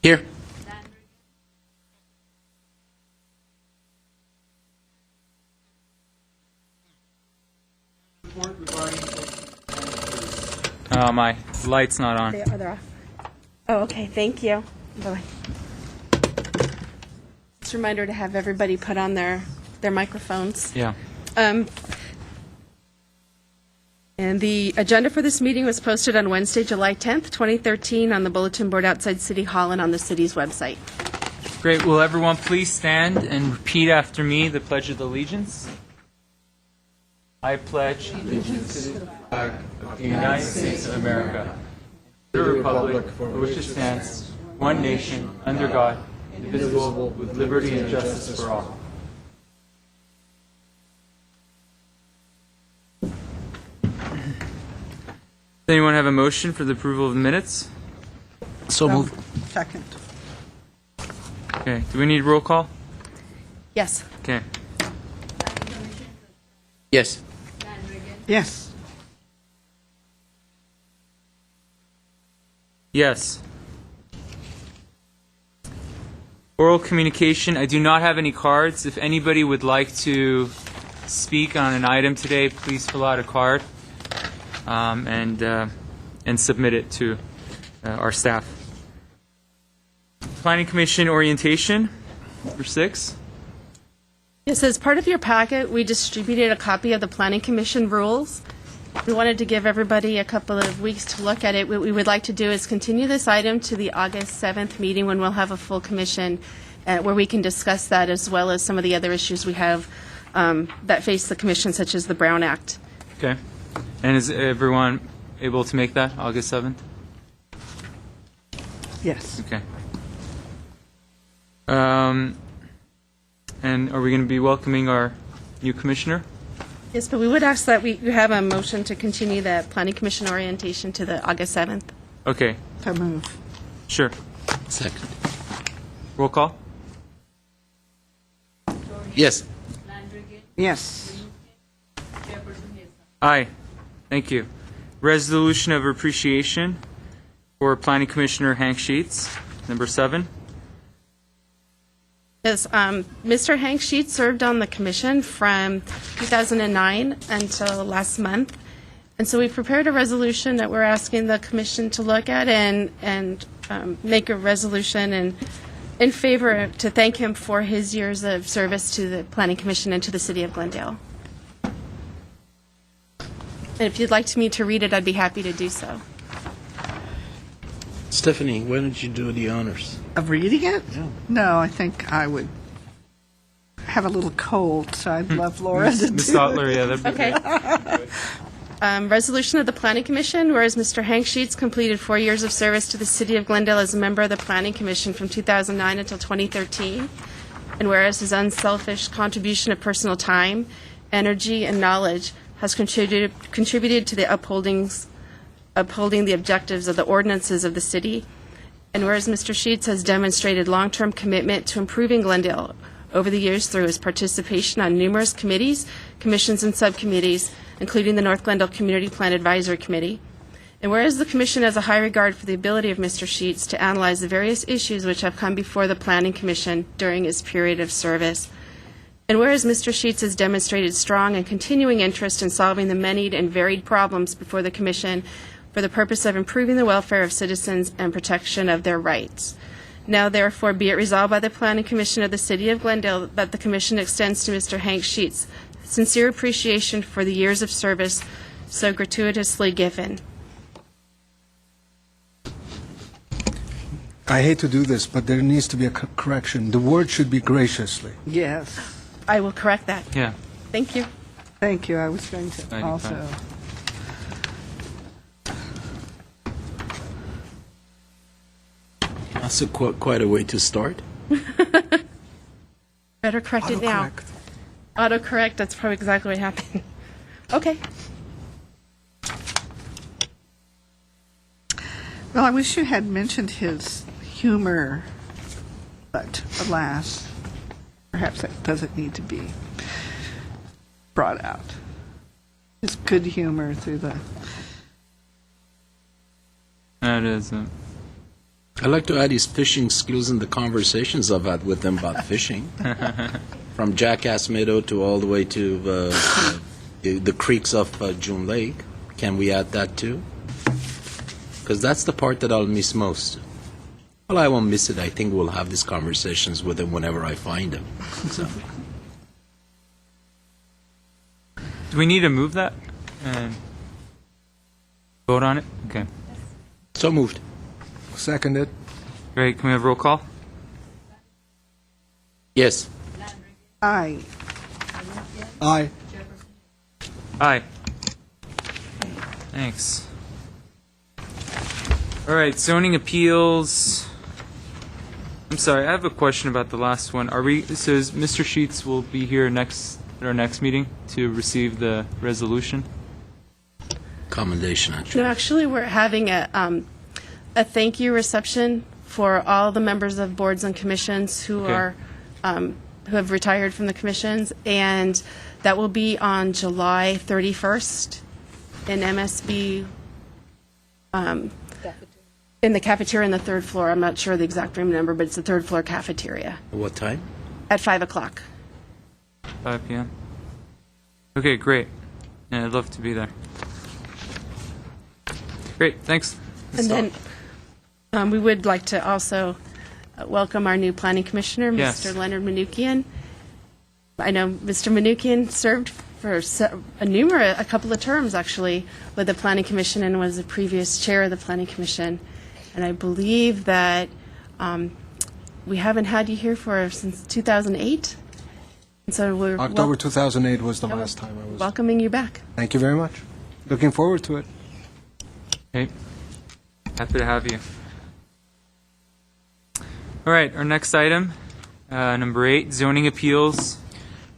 Here. Oh, my light's not on. They're off. Oh, okay. Thank you. Bye-bye. Just a reminder to have everybody put on their microphones. Yeah. And the agenda for this meeting was posted on Wednesday, July 10th, 2013, on the bulletin board outside City Hall and on the city's website. Great. Will everyone please stand and repeat after me the Pledge of Allegiance? I pledge allegiance to the flag of the United States of America, to the republic for which it stands, one nation, under God, indivisible, with liberty and justice for all. Does anyone have a motion for the approval of the minutes? So moved. Second. Okay. Do we need roll call? Yes. Okay. Yes. Yes. Yes. Oral communication. I do not have any cards. If anybody would like to speak on an item today, please fill out a card and submit it to our staff. Planning Commission orientation, number 6. Yes, as part of your packet, we distributed a copy of the Planning Commission rules. We wanted to give everybody a couple of weeks to look at it. What we would like to do is continue this item to the August 7th meeting when we'll have a full commission where we can discuss that as well as some of the other issues we have that face the commission, such as the Brown Act. Okay. And is everyone able to make that, August 7th? Yes. Okay. And are we going to be welcoming our new commissioner? Yes, but we would ask that we have a motion to continue the Planning Commission orientation to the August 7th. Okay. So move. Sure. Second. Roll call? Yes. Yes. Aye. Thank you. Resolution of appreciation for Planning Commissioner Hank Sheets, number 7. Yes, Mr. Hank Sheets served on the commission from 2009 until last month. And so we prepared a resolution that we're asking the commission to look at and make a resolution in favor to thank him for his years of service to the Planning Commission and to the City of Glendale. And if you'd like me to read it, I'd be happy to do so. Stephanie, why don't you do the honors? Of reading it? Yeah. No, I think I would have a little cold, so I'd love Laura to do Ms. it. Stotler, yeah, that'd be Okay. great. Resolution of the Planning Commission, whereas Mr. Hank Sheets completed 4 years of service to the City of Glendale as a member of the Planning Commission from 2009 until 2013, and whereas his unselfish contribution of personal time, energy, and knowledge has contributed to the upholding the objectives of the ordinances of the city, and whereas Mr. Sheets has demonstrated long-term commitment to improving Glendale over the years through his participation on numerous committees, commissions, and subcommittees, including the North Glendale Community Plan Advisory Committee. And whereas the Commission has a high regard for the ability of Mr. Sheets to analyze the various issues which have come before the Planning Commission during his period of service. And whereas Mr. Sheets has demonstrated strong and continuing interest in solving the many and varied problems before the Commission for the purpose of improving the welfare of citizens and protection of their rights. Now, therefore, be it resolved by the Planning Commission of the City of Glendale that the Commission extends to Mr. Hank Sheets sincere appreciation for the years of service so gratuitously given. I hate to do this, but there needs to be a correction. The word should be graciously. Yes. I will correct that. Yeah. Thank you. Thank you. I was going to 95. also. That's quite a way to start. Better correct it now. Autocorrect. Autocorrect, that's probably exactly what happened. Okay. Well, I wish you had mentioned his humor, but alas, perhaps that doesn't need to be brought out. His good humor through the... That is I'd like to add his fishing skills in the conversations I've had with him about fishing. From Jackass Meadow to all the way to the creeks of June Lake. Can we add that too? Because that's the part that I'll miss most. Well, I won't miss it. I think we'll have these conversations with him whenever I find him. So. Do we need to move that and vote on it? Okay. So moved. Seconded. Great. Can we have roll call? Yes. Aye. Aye. Aye. Thanks. All right, zoning appeals. I'm sorry, I have a question about the last one. So Mr. Sheets will be here at our next meeting to receive the resolution? Commendation, actually. No, actually, we're having a thank you reception for all the members of boards and commissions who Okay. are who have retired from the commissions, and that will be on July 31st in MSB, in the cafeteria on the third floor. I'm not sure the exact room number, but it's the third floor cafeteria What time? at 5 o'clock. 5 p.m. Okay, great. Yeah, I'd love to be there. Great, thanks. And then we would like to also welcome our new planning commissioner, Yes. Mr. Leonard Manukian. I know Mr. Manukian served for a couple of terms, actually, with the planning commission and was the previous chair of the planning commission. And I believe that we haven't had you here since 2008. And so we're October 2008 was the last time I was. welcoming you back. Thank you very much. Looking forward to it. Hey, happy to have you. All right, our next item, number 8, zoning appeals.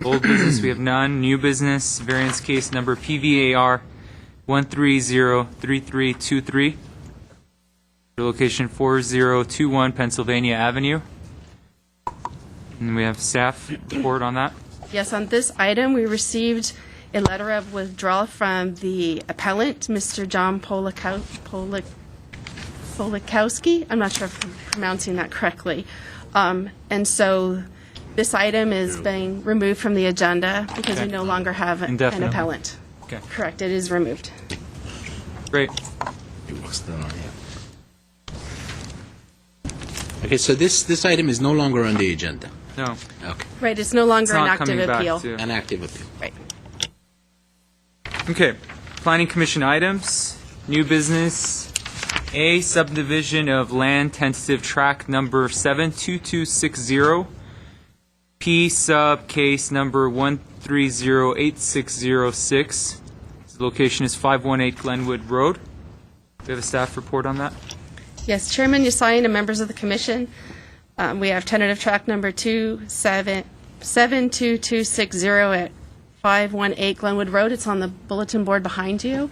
Old business, we have none. New business, variance case number PVAR 1303323. Location 4021 Pennsylvania Avenue. And we have staff report on that. Yes, on this item, we received a letter of withdrawal from the appellant, Mr. John Polikowski. I'm not sure if I'm pronouncing that correctly. And so this item is being removed from the agenda because we Okay. no longer have an Indefinitely. appellant. Okay, Correct, it is removed. great. Okay, so this item is no longer on the agenda. No, Okay. Right, it's no longer it's an not active coming back appeal. to. An active appeal. Right. Okay, planning commission items, new business, A, subdivision of land tentative track number 72260, P sub case number 1308606. The location is 518 Glenwood Road. Do we have a staff report on that? Yes, Chairman Yusai and members of the commission, we have tentative track number 72260 at 518 Glenwood Road. It's on the bulletin board behind you.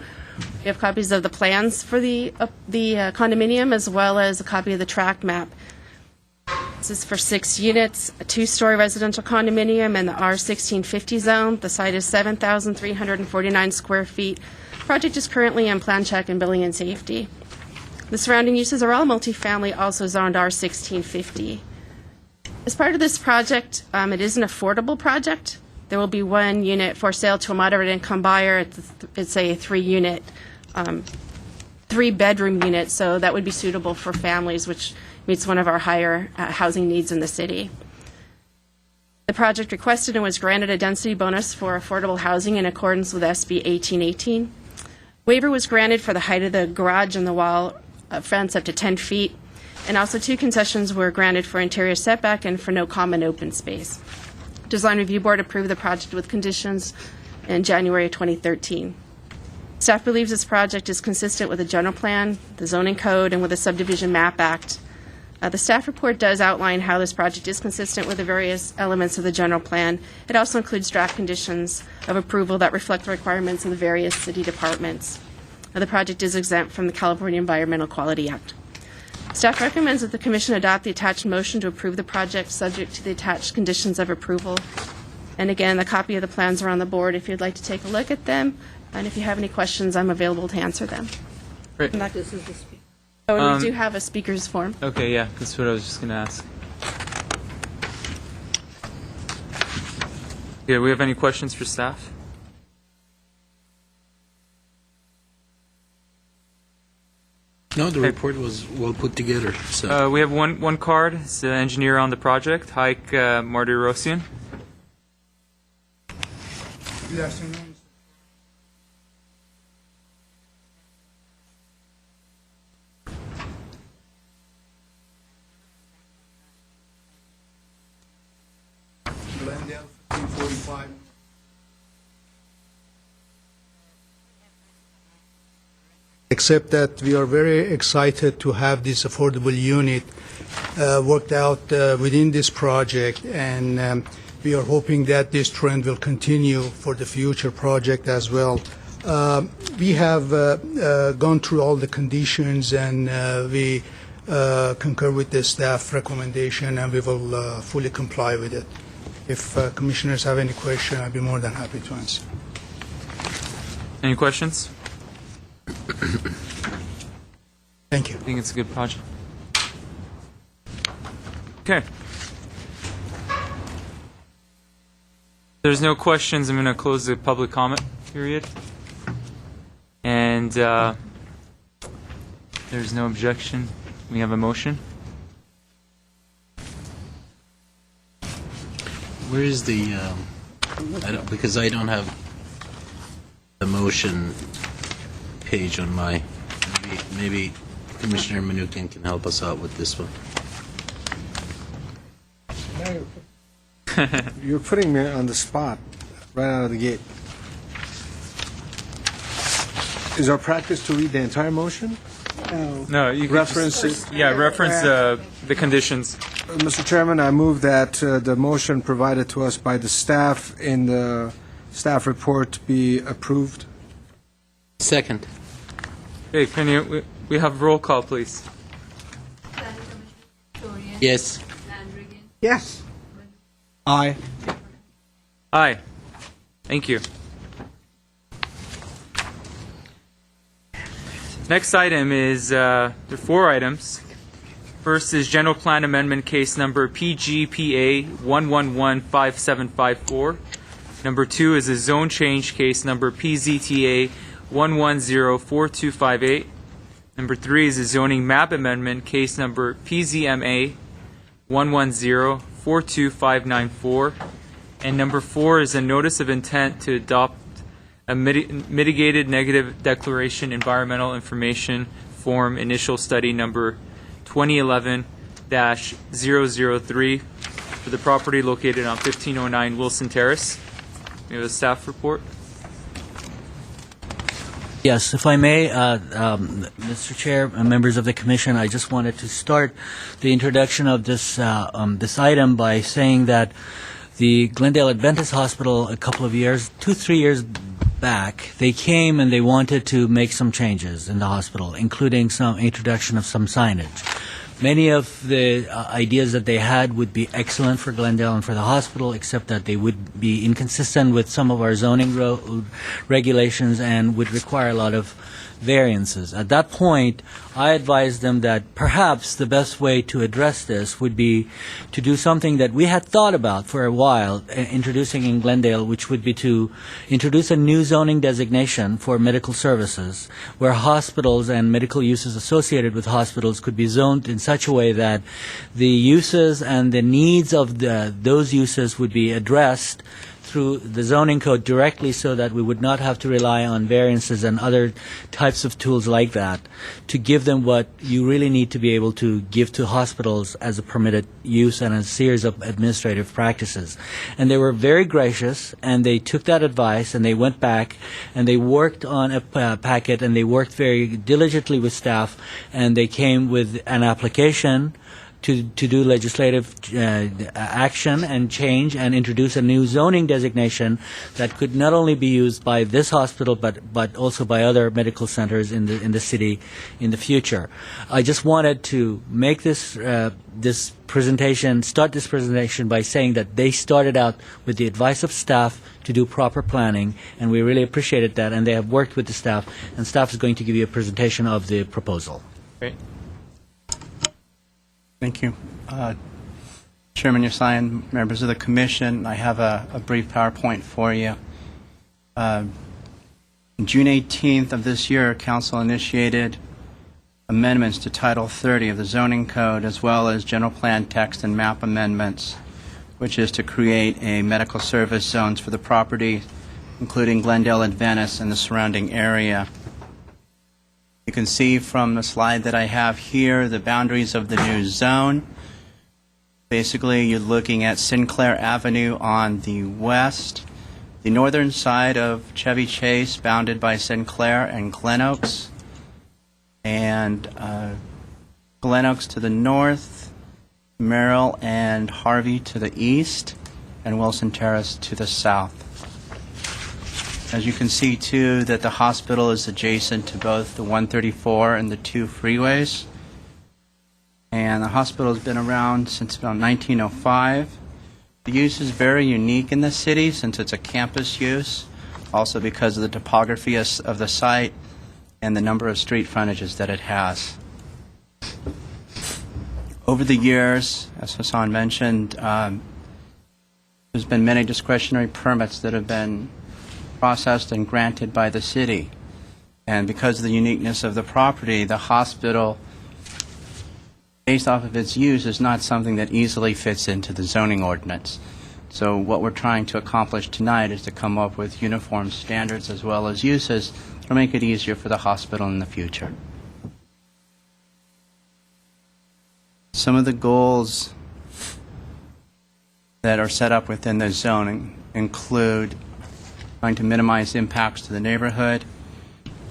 We have copies of the plans for the condominium as well as a copy of the tract map. This is for 6 units, a 2-story residential condominium in the R1650 zone. The site is 7,349 square feet. Project is currently in plan check and building and safety. The surrounding uses are all multifamily, also zoned R1650. As part of this project, it is an affordable project. There will be 1 unit for sale to a moderate income buyer. It's a 3-unit, 3-bedroom unit, so that would be suitable for families, which meets one of our higher housing needs in the city. The project requested and was granted a density bonus for affordable housing in accordance with SB 1818. Waiver was granted for the height of the garage and the wall fence up to 10 feet, and also 2 concessions were granted for interior setback and for no common open space. Design Review Board approved the project with conditions in January of 2013. Staff believes this project is consistent with the general plan, the zoning code, and with the Subdivision Map Act. The staff report does outline how this project is consistent with the various elements of the general plan. It also includes draft conditions of approval that reflect the requirements of the various city departments. The project is exempt from the California Environmental Quality Act. Staff recommends that the Commission adopt the attached motion to approve the project subject to the attached conditions of approval. And again, a copy of the plans are on the board if you'd like to take a look at them. And if you have any questions, I'm available to answer them. Great. And that- Oh, and we do have a speaker's form. Okay, yeah, that's what I was just going to ask. Yeah, we have any questions for staff? No, the report was well put together. So We have one card. It's the engineer on the project, Haik Martirosyan. Good afternoon. Glendale, 1545. Except that we are very excited to have this affordable unit worked out within this project, and we are hoping that this trend will continue for the future project as well. We have gone through all the conditions, and we concur with the staff recommendation, and we will fully comply with it. If commissioners have any question, I'd be more than happy to answer. Any questions? Thank you. I think it's a good project. Okay. There's no questions. I'm going to close the public comment period. And there's no objection. We have a motion. where is the? Because I don't have the motion page on my. Maybe Commissioner Manukin can help us out with this one. You're putting me on the spot right out of the gate. Is our practice to read the entire motion? No, you can Reference just, it. yeah, reference the conditions. Mr. Chairman, I move that the motion provided to us by the staff in the staff report be approved. Second. Okay, can you, we have roll call, please. Yes. Yes. Aye. Aye. Thank you. Next item is, there are 4 items. First is General Plan Amendment Case Number PGPA 1115754. Number 2 is a Zone Change Case Number PZTA 1104258. Number 3 is a Zoning Map Amendment Case Number PZMA 110425994. And number 4 is a Notice of Intent to adopt a mitigated negative declaration environmental information form initial study number 2011-003 for the property located on 1509 Wilson Terrace. We have a staff report. Yes, if I may, Mr. Chair, members of the Commission, I just wanted to start the introduction of this item by saying that the Glendale Adventist Hospital a couple of years, 2-3 years back, they came and they wanted to make some changes in the hospital, including some introduction of some signage. Many of the ideas that they had would be excellent for Glendale and for the hospital, except that they would be inconsistent with some of our zoning regulations and would require a lot of variances. At that point, I advised them that perhaps the best way to address this would be to do something that we had thought about for a while, introducing in Glendale, which would be to introduce a new zoning designation for medical services, where hospitals and medical uses associated with hospitals could be zoned in such a way that the uses and the needs of those uses would be addressed through the zoning code directly, so that we would not have to rely on variances and other types of tools like that to give them what you really need to be able to give to hospitals as a permitted use and a series of administrative practices. And they were very gracious, and they took that advice and they went back and they worked on a packet, and they worked very diligently with staff, and they came with an application to do legislative action and change and introduce a new zoning designation that could not only be used by this hospital but also by other medical centers in the city in the future. I just wanted to make start this presentation by saying that they started out with the advice of staff to do proper planning, and we really appreciated that, and they have worked with the staff, and staff is going to give you a presentation of the proposal. Great. Thank you. Chairman Yasayan, members of the commission, I have a brief PowerPoint for you. June 18th of this year, Council initiated amendments to Title 30 of the Zoning Code, as well as general plan text and map amendments, which is to create a medical service zones for the property, including Glendale and Venice and the surrounding area. You can see from the slide that I have here the boundaries of the new zone. Basically, you're looking at Sinclair Avenue on the west, the northern side of Chevy Chase, bounded by Sinclair and Glen Oaks, and Glen Oaks to the north, Merrill and Harvey to the east, and Wilson Terrace to the south. As you can see, too, that the hospital is adjacent to both the 134 and the 2 freeways. And the hospital has been around since about 1905. The use is very unique in the city since it's a campus use, also because of the topography of the site and the number of street frontages that it has. Over the years, as Hassan mentioned, there's been many discretionary permits that have been processed and granted by the city. And because of the uniqueness of the property, the hospital, based off of its use, is not something that easily fits into the zoning ordinance. So what we're trying to accomplish tonight is to come up with uniform standards as well as uses to make it easier for the hospital in the future. Some of the goals that are set up within the zoning include trying to minimize impacts to the neighborhood,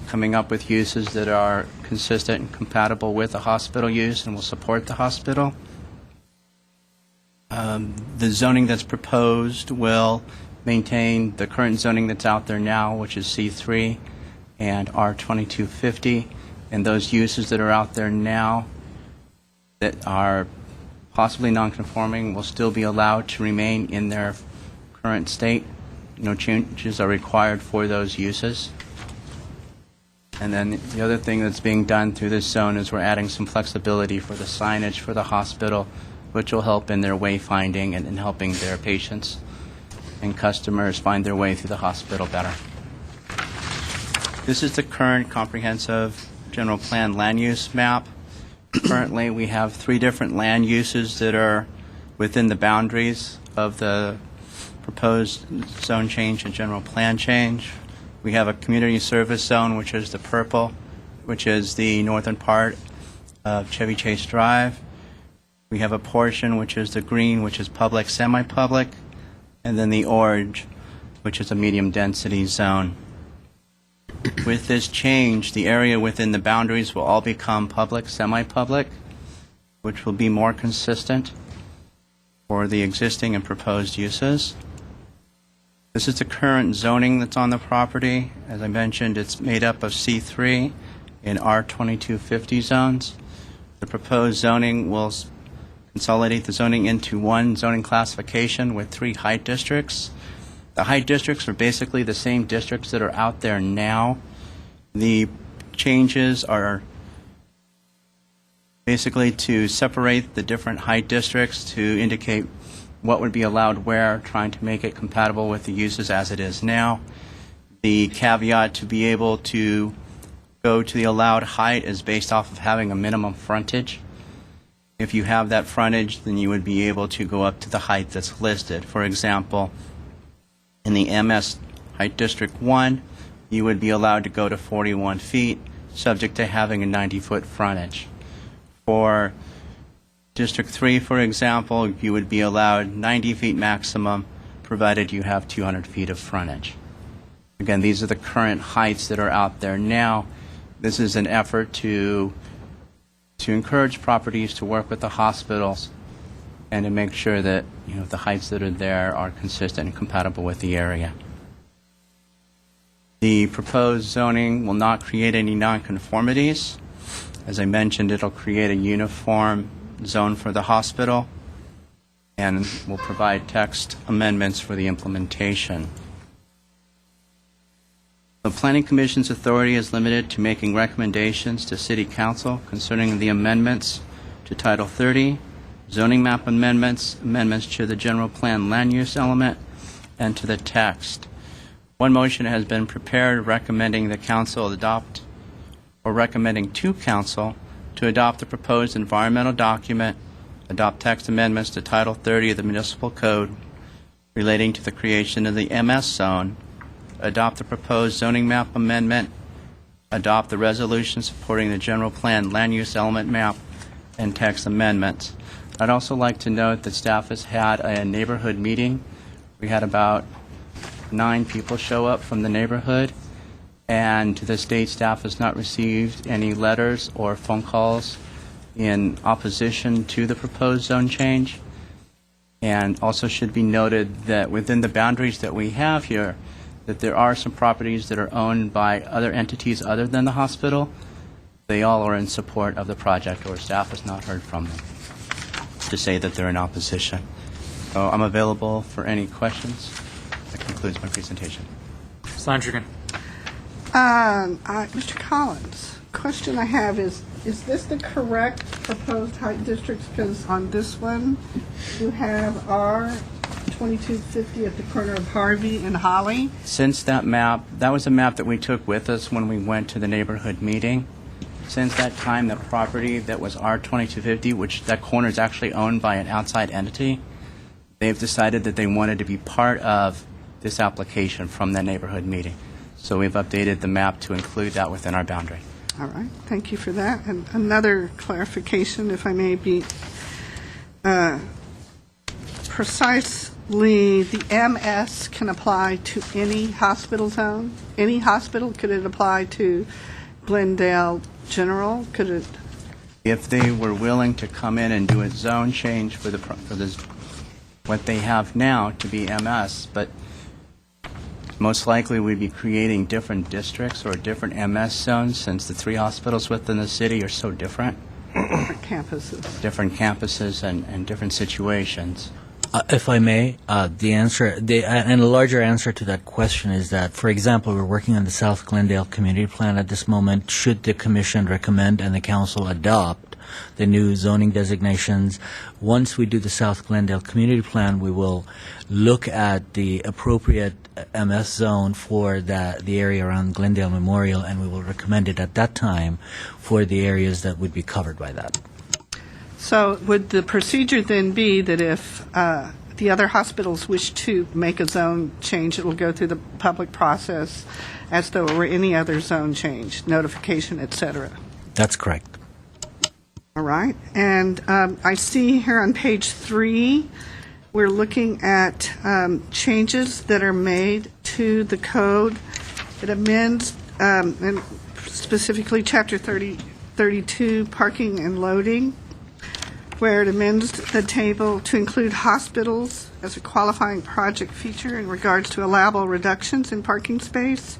coming up with uses that are consistent and compatible with the hospital use and will support the hospital. The zoning that's proposed will maintain the current zoning that's out there now, which is C3 and R2250, and those uses that are out there now that are possibly non-conforming will still be allowed to remain in their current state. No changes are required for those uses. And then the other thing that's being done through this zone is we're adding some flexibility for the signage for the hospital, which will help in their wayfinding and in helping their patients and customers find their way through the hospital better. This is the current comprehensive general plan land use map. Currently, we have 3 different land uses that are within the boundaries of the proposed zone change and general plan change. We have a community service zone, which is the purple, which is the northern part of Chevy Chase Drive. We have a portion, which is the green, which is public, semi-public, and then the orange, which is a medium density zone. With this change, the area within the boundaries will all become public, semi-public, which will be more consistent for the existing and proposed uses. This is the current zoning that's on the property. As I mentioned, it's made up of C3 and R2250 zones. The proposed zoning will consolidate the zoning into one zoning classification with 3 height districts. The height districts are basically the same districts that are out there now. The changes are basically to separate the different height districts to indicate what would be allowed where, trying to make it compatible with the uses as it is now. The caveat to be able to go to the allowed height is based off of having a minimum frontage. If you have that frontage, then you would be able to go up to the height that's listed. For example, in the MS Height District 1, you would be allowed to go to 41 feet, subject to having a 90-foot frontage. For District 3, for example, you would be allowed 90 feet maximum, provided you have 200 feet of frontage. Again, these are the current heights that are out there now. This is an effort to encourage properties to work with the hospitals and to make sure that the heights that are there are consistent and compatible with the area. The proposed zoning will not create any nonconformities. As I mentioned, it'll create a uniform zone for the hospital and will provide text amendments for the implementation. The Planning Commission's authority is limited to making recommendations to City Council concerning the amendments to Title 30, zoning map amendments, amendments to the general plan land use element, and to the text. One motion has been prepared recommending the council adopt, or recommending to council to adopt the proposed environmental document, adopt text amendments to Title 30 of the Municipal Code relating to the creation of the MS zone, adopt the proposed zoning map amendment, adopt the resolution supporting the general plan land use element map, and text amendments. I'd also like to note that staff has had a neighborhood meeting. We had about 9 people show up from the neighborhood, and to this date, staff has not received any letters or phone calls in opposition to the proposed zone change. And also should be noted that within the boundaries that we have here, that there are some properties that are owned by other entities other than the hospital. They all are in support of the project, or staff has not heard from them to say that they're in opposition. So I'm available for any questions. That concludes my presentation. Slandrigan. Mr. Collins, question I have is this the correct proposed height districts? Because on this one, you have R 2250 at the corner of Harvey and Holly. Since that map, that was a map that we took with us when we went to the neighborhood meeting. Since that time, the property that was R2250, which that corner is actually owned by an outside entity, they've decided that they wanted to be part of this application from the neighborhood meeting. So we've updated the map to include that within our boundary. All right, thank you for that. And another clarification, if I may be precisely, the MS can apply to any hospital zone? Any hospital? Could it apply to Glendale General? Could it? If they were willing to come in and do a zone change for what they have now to be MS, but most likely we'd be creating different districts or different MS zones, since the 3 hospitals within the city are so different. Different campuses. Different campuses and different situations. If I may, the answer, and a larger answer to that question is that, for example, we're working on the South Glendale Community Plan at this moment. Should the Commission recommend and the Council adopt the new zoning designations, once we do the South Glendale Community Plan, we will look at the appropriate MS zone for the area around Glendale Memorial, and we will recommend it at that time for the areas that would be covered by that. So would the procedure then be that if the other hospitals wish to make a zone change, it will go through the public process as though it were any other zone change, notification, et cetera? That's correct. All right. And I see here on page 3, we're looking at changes that are made to the code that amends, and specifically Chapter 32, parking and loading, where it amends the table to include hospitals as a qualifying project feature in regards to allowable reductions in parking space,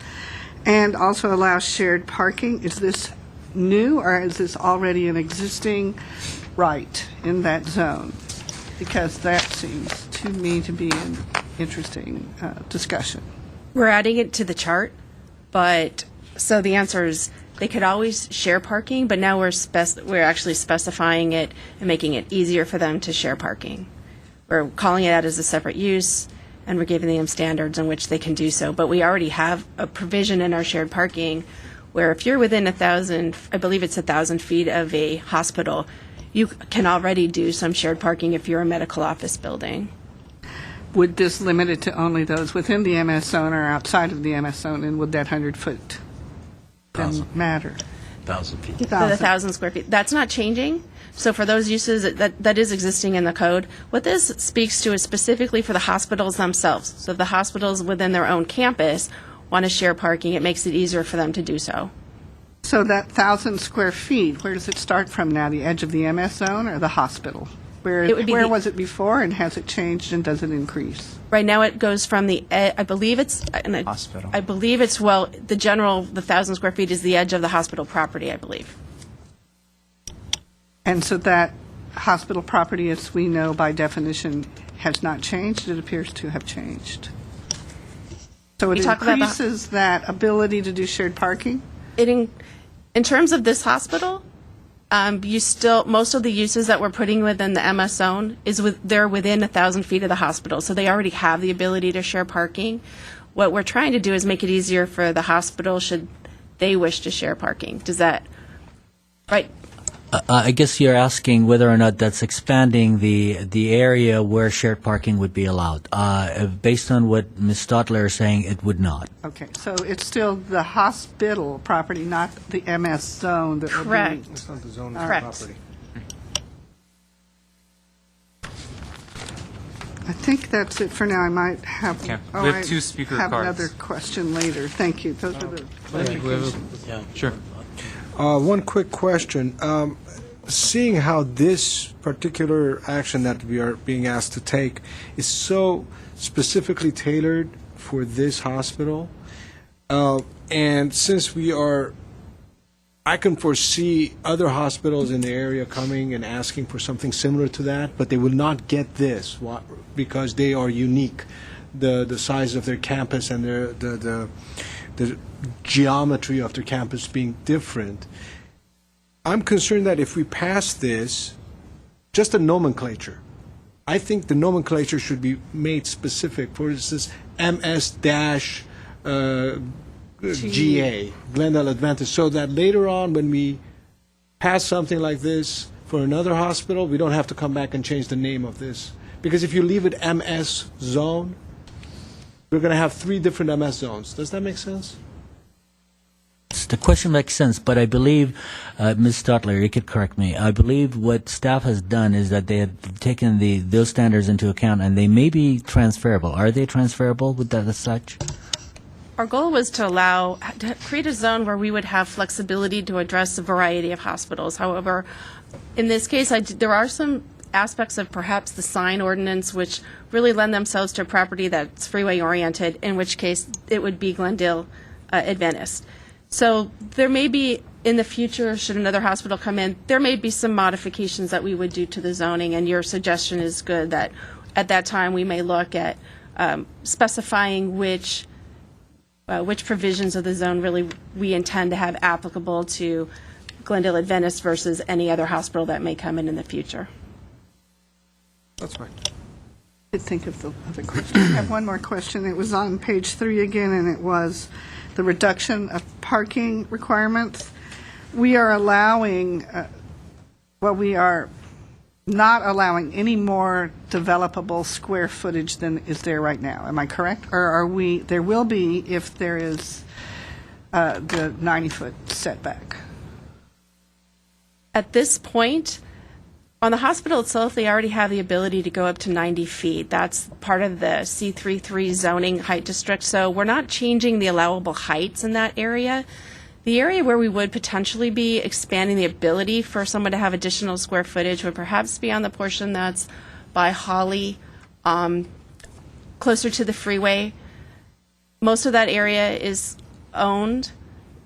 and also allows shared parking. Is this new, or is this already an existing right in that zone? Because that seems to me to be an interesting discussion. We're adding it to the chart, but so the answer is they could always share parking, but now we're actually specifying it and making it easier for them to share parking. We're calling it out as a separate use, and we're giving them standards in which they can do so. But we already have a provision in our shared parking where if you're within 1,000, I believe it's 1,000 feet of a hospital, you can already do some shared parking if you're a medical office building. Would this limit it to only those within the MS zone or outside of the MS zone, and would that 100-foot then matter? 1,000 feet. The 1,000 square feet. That's not changing. So for those uses, that is existing in the code. What this speaks to is specifically for the hospitals themselves. So if the hospitals within their own campus want to share parking, it makes it easier for them to do so. So that 1,000 square feet, where does it start from now? The edge of the MS zone or the hospital? Where was it before, and has it changed, and does it increase? Right now it goes from the, I believe it's, Hospital. I believe it's, well, the 1,000 square feet is the edge of the hospital property, I believe. And so that hospital property, as we know by definition, has not changed. It appears to have changed. So it You talk about the- increases that ability to do shared parking? In terms of this hospital, most of the uses that we're putting within the MS zone they're within 1,000 feet of the hospital, so they already have the ability to share parking. What we're trying to do is make it easier for the hospital should they wish to share parking. Does that, right? I guess you're asking whether or not that's expanding the area where shared parking would be allowed. Based on what Ms. Stotler is saying, it would not. Okay, so it's still the hospital property, not the MS zone that will be... Correct. It's not the zone Correct. property. I think that's it for now. I might have... Okay. oh, We have I 2 speaker have cards. another question later. Thank you. Those are the... Yeah. Sure. One quick question. Seeing how this particular action that we are being asked to take is so specifically tailored for this hospital, and since I can foresee other hospitals in the area coming and asking for something similar to that, but they will not get this because they are unique. The size of their campus and the geometry of their campus being different. I'm concerned that if we pass this, just a nomenclature, I think the nomenclature should be made specific. For instance, MS-GA, Glendale Adventist, so that later on when we pass something like this for another hospital, we don't have to come back and change the name of this. Because if you leave it MS zone, we're going to have 3 different MS zones. Does that make sense? The question makes sense, but I believe, Ms. Stotler, you could correct me. I believe what staff has done is that they have taken those standards into account, and they may be transferable. Are they transferable with that as such? Our goal was to create a zone where we would have flexibility to address a variety of hospitals. However, in this case, there are some aspects of perhaps the sign ordinance which really lend themselves to a property that's freeway-oriented, in which case it would be Glendale Adventist. So there may be, in the future, should another hospital come in, there may be some modifications that we would do to the zoning, and your suggestion is good, that at that time we may look at specifying which provisions of the zone really we intend to have applicable to Glendale Adventist versus any other hospital that may come in the future. That's fine. I did think of the other question. I have one more question. It was on page 3 again, and it was the reduction of parking requirements. We are allowing, we are not allowing any more developable square footage than is there right now. Am I correct? Or are we, there will be if there is the 90-foot setback? At this point, on the hospital itself, they already have the ability to go up to 90 feet. That's part of the C33 zoning height district. So we're not changing the allowable heights in that area. The area where we would potentially be expanding the ability for someone to have additional square footage would perhaps be on the portion that's by Holly, closer to the freeway. Most of that area is owned,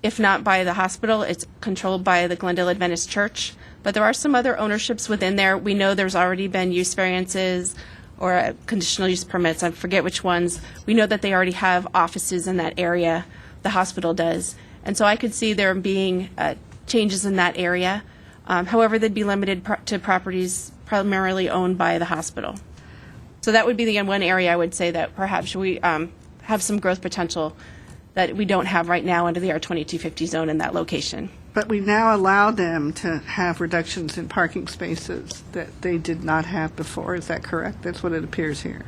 if not by the hospital, it's controlled by the Glendale Adventist Church. But there are some other ownerships within there. We know there's already been use variances or conditional use permits. I forget which ones. We know that they already have offices in that area. The hospital does. And so I could see there being changes in that area. However, they'd be limited to properties primarily owned by the hospital. So that would be the one area I would say that perhaps we have some growth potential that we don't have right now under the R2250 zone in that location. But we now allow them to have reductions in parking spaces that they did not have before. Is that correct? That's what it appears here.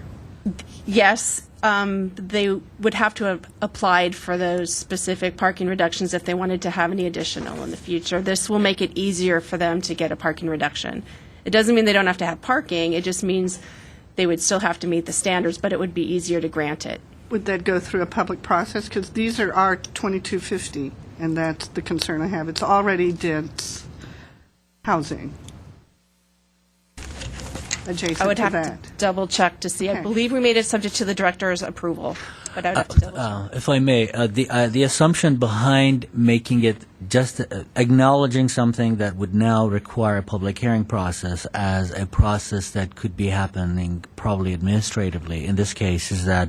Yes, they would have to have applied for those specific parking reductions if they wanted to have any additional in the future. This will make it easier for them to get a parking reduction. It doesn't mean they don't have to have parking. It just means they would still have to meet the standards, but it would be easier to grant it. Would that go through a public process? Because these are R2250, and that's the concern I have. It's already dense housing. adjacent I would to have that? to double check to see. I Okay. believe we made it subject to the director's approval, but I would have to double check. If I may, the assumption behind making it just acknowledging something that would now require a public hearing process as a process that could be happening probably administratively in this case is that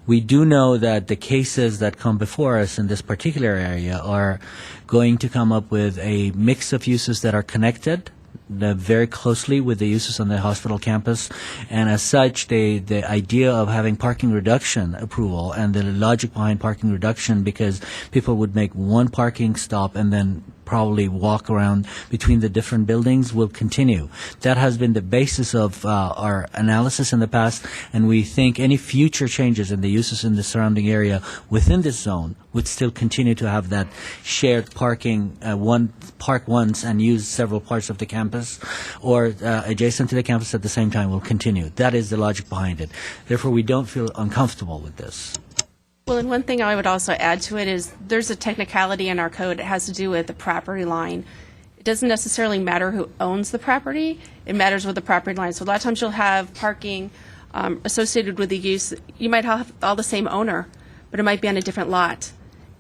we do know that the cases that come before us in this particular area are going to come up with a mix of uses that are connected very closely with the uses on the hospital campus, and as such, the idea of having parking reduction approval and the logic behind parking reduction, because people would make one parking stop and then probably walk around between the different buildings will continue. That has been the basis of our analysis in the past, and we think any future changes in the uses in the surrounding area within this zone would still continue to have that shared parking, one park once and use several parts of the campus, or adjacent to the campus at the same time will continue. That is the logic behind it. Therefore, we don't feel uncomfortable with this. Well, and one thing I would also add to it is there's a technicality in our code. It has to do with the property line. It doesn't necessarily matter who owns the property. It matters with the property line. So a lot of times you'll have parking associated with the use. You might have all the same owner, but it might be on a different lot.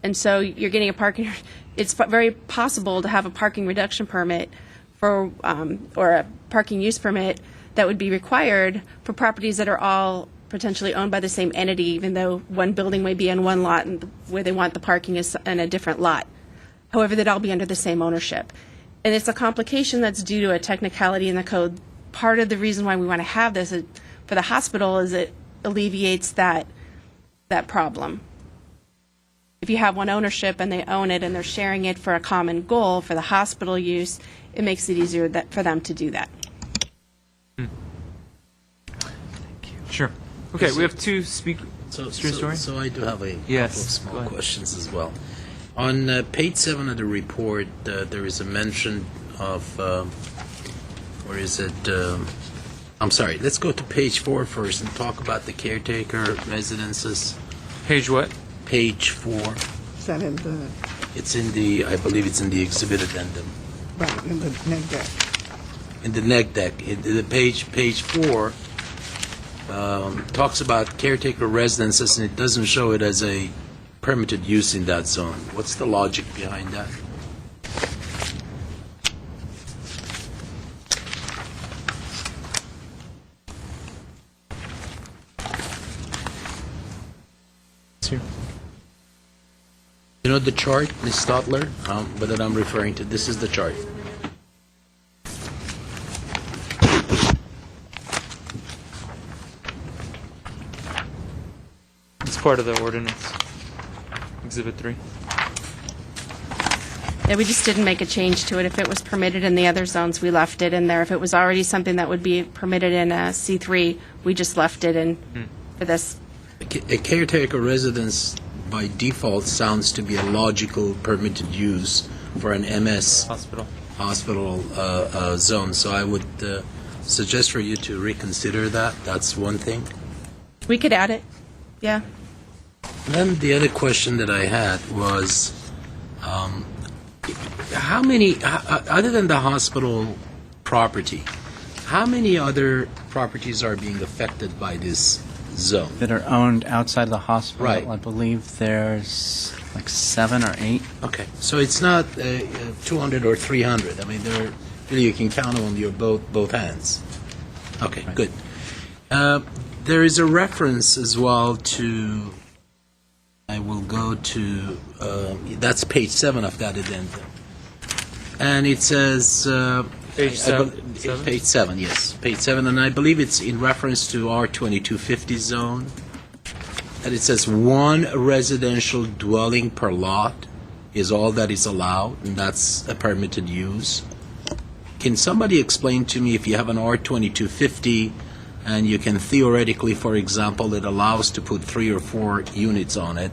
And so you're getting a parking. It's very possible to have a parking reduction permit for or a parking use permit that would be required for properties that are all potentially owned by the same entity, even though one building may be in one lot and where they want the parking is in a different lot. However, they'd all be under the same ownership. And it's a complication that's due to a technicality in the code. Part of the reason why we want to have this for the hospital is it alleviates that problem. If you have one ownership and they own it and they're sharing it for a common goal for the hospital use, it makes it easier for them to do that. Sure. Okay, we have two speakers. So I do have a Yes, couple of go small ahead. questions as well. On page 7 of the report, there is a mention of, where is it? I'm sorry, let's go to page 4 first and talk about the caretaker residences. Page what? Page 4. Is that in the, It's in the, I believe it's in the exhibit addendum. right, in the neg deck? In the neg deck, the page 4 talks about caretaker residences, and it doesn't show it as a permitted use in that zone. What's the logic behind that? Two. You know the chart, Ms. Stotler, that I'm referring to? This is the chart. It's part of the ordinance. Exhibit 3. Yeah, we just didn't make a change to it. If it was permitted in the other zones, we left it in there. If it was already something that would be permitted in a C3, we just left it in for this. A caretaker residence by default sounds to be a logical permitted use for an MS Hospital. zone. So I would suggest for you to reconsider that. That's one thing. We could add it. Yeah. Then the other question that I had was, how many, other than the hospital property, how many other properties are being affected by this zone? That are owned outside the hospital. Right. I believe there's like 7 or 8. Okay, so it's not 200 or 300. I mean, really you can count them on your both hands. Okay, Right. good. There is a reference as well to, I will go to, that's page 7 of that addendum. And it says... Page I bel- 7? Page 7, yes. Page 7, and I believe it's in reference to R2250 zone. And it says one residential dwelling per lot is all that is allowed, and that's a permitted use. Can somebody explain to me if you have an R2250 and you can theoretically, for example, it allows to put 3 or 4 units on it,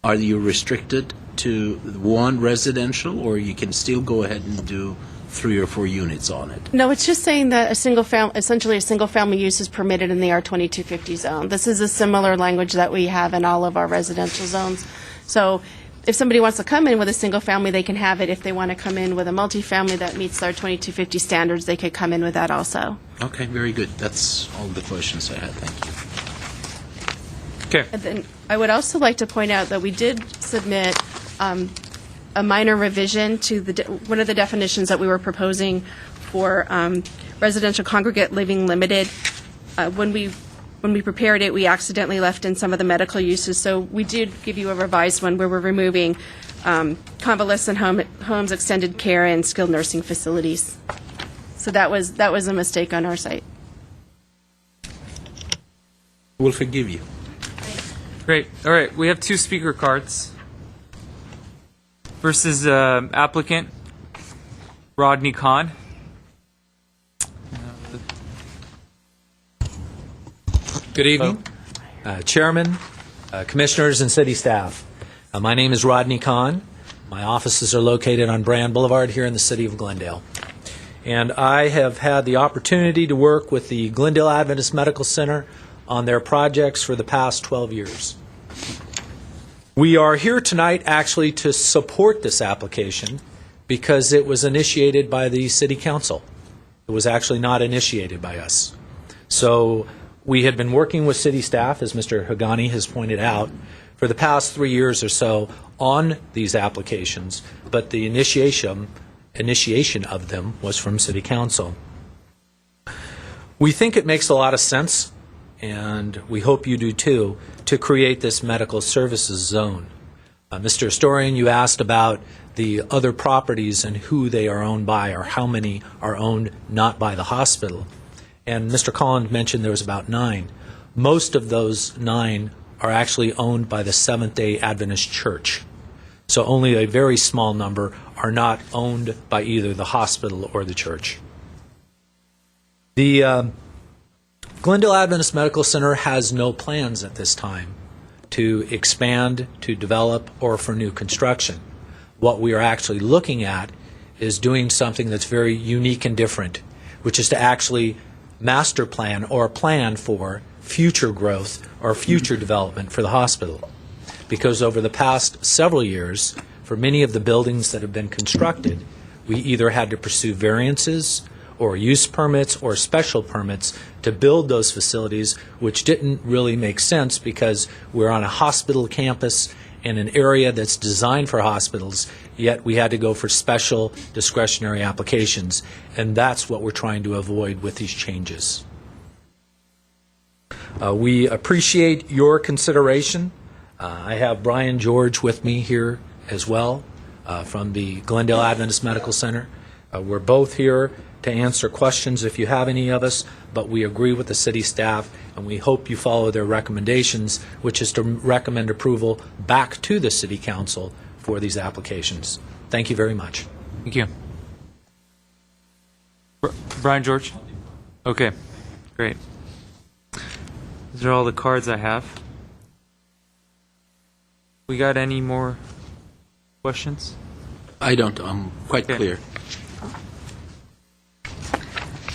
are you restricted to one residential, or you can still go ahead and do 3 or 4 units on it? No, it's just saying that essentially a single family use is permitted in the R2250 zone. This is a similar language that we have in all of our residential zones. So if somebody wants to come in with a single family, they can have it. If they want to come in with a multifamily that meets our 2250 standards, they could come in with that also. Okay, very good. That's all the questions I had. Thank you. Okay. And then I would also like to point out that we did submit a minor revision to one of the definitions that we were proposing for residential congregate living limited. When we prepared it, we accidentally left in some of the medical uses, so we did give you a revised one where we're removing convalescent homes, extended care, and skilled nursing facilities. So that was a mistake on our site. We'll forgive you. Great. All right. We have 2 speaker cards. First is applicant Rodney Kahn. Good evening, Chairman, Commissioners, and City staff. My name is Rodney Kahn. My offices are located on Brand Boulevard here in the city of Glendale. And I have had the opportunity to work with the Glendale Adventist Medical Center on their projects for the past 12 years. We are here tonight actually to support this application because it was initiated by the City Council. It was actually not initiated by us. So we had been working with city staff, as Mr. Hagani has pointed out, for the past 3 years or so on these applications, but the initiation of them was from City Council. We think it makes a lot of sense, and we hope you do too, to create this medical services zone. Mr. Historian, you asked about the other properties and who they are owned by, or how many are owned not by the hospital. And Mr. Collins mentioned there was about 9. Most of those 9 are actually owned by the Seventh-day Adventist Church. So only a very small number are not owned by either the hospital or the church. The Glendale Adventist Medical Center has no plans at this time to expand, to develop, or for new construction. What we are actually looking at is doing something that's very unique and different, which is to actually master plan or plan for future growth or future development for the hospital. Because over the past several years, for many of the buildings that have been constructed, we either had to pursue variances or use permits or special permits to build those facilities, which didn't really make sense because we're on a hospital campus in an area that's designed for hospitals, yet we had to go for special discretionary applications, and that's what we're trying to avoid with these changes. We appreciate your consideration. I have Brian George with me here as well from the Glendale Adventist Medical Center. We're both here to answer questions if you have any of us, but we agree with the city staff and we hope you follow their recommendations, which is to recommend approval back to the City Council for these applications. Thank you very much. Thank you. Brian George? Okay, great. Those are all the cards I have. We got any more questions? I don't. I'm quite Okay. clear.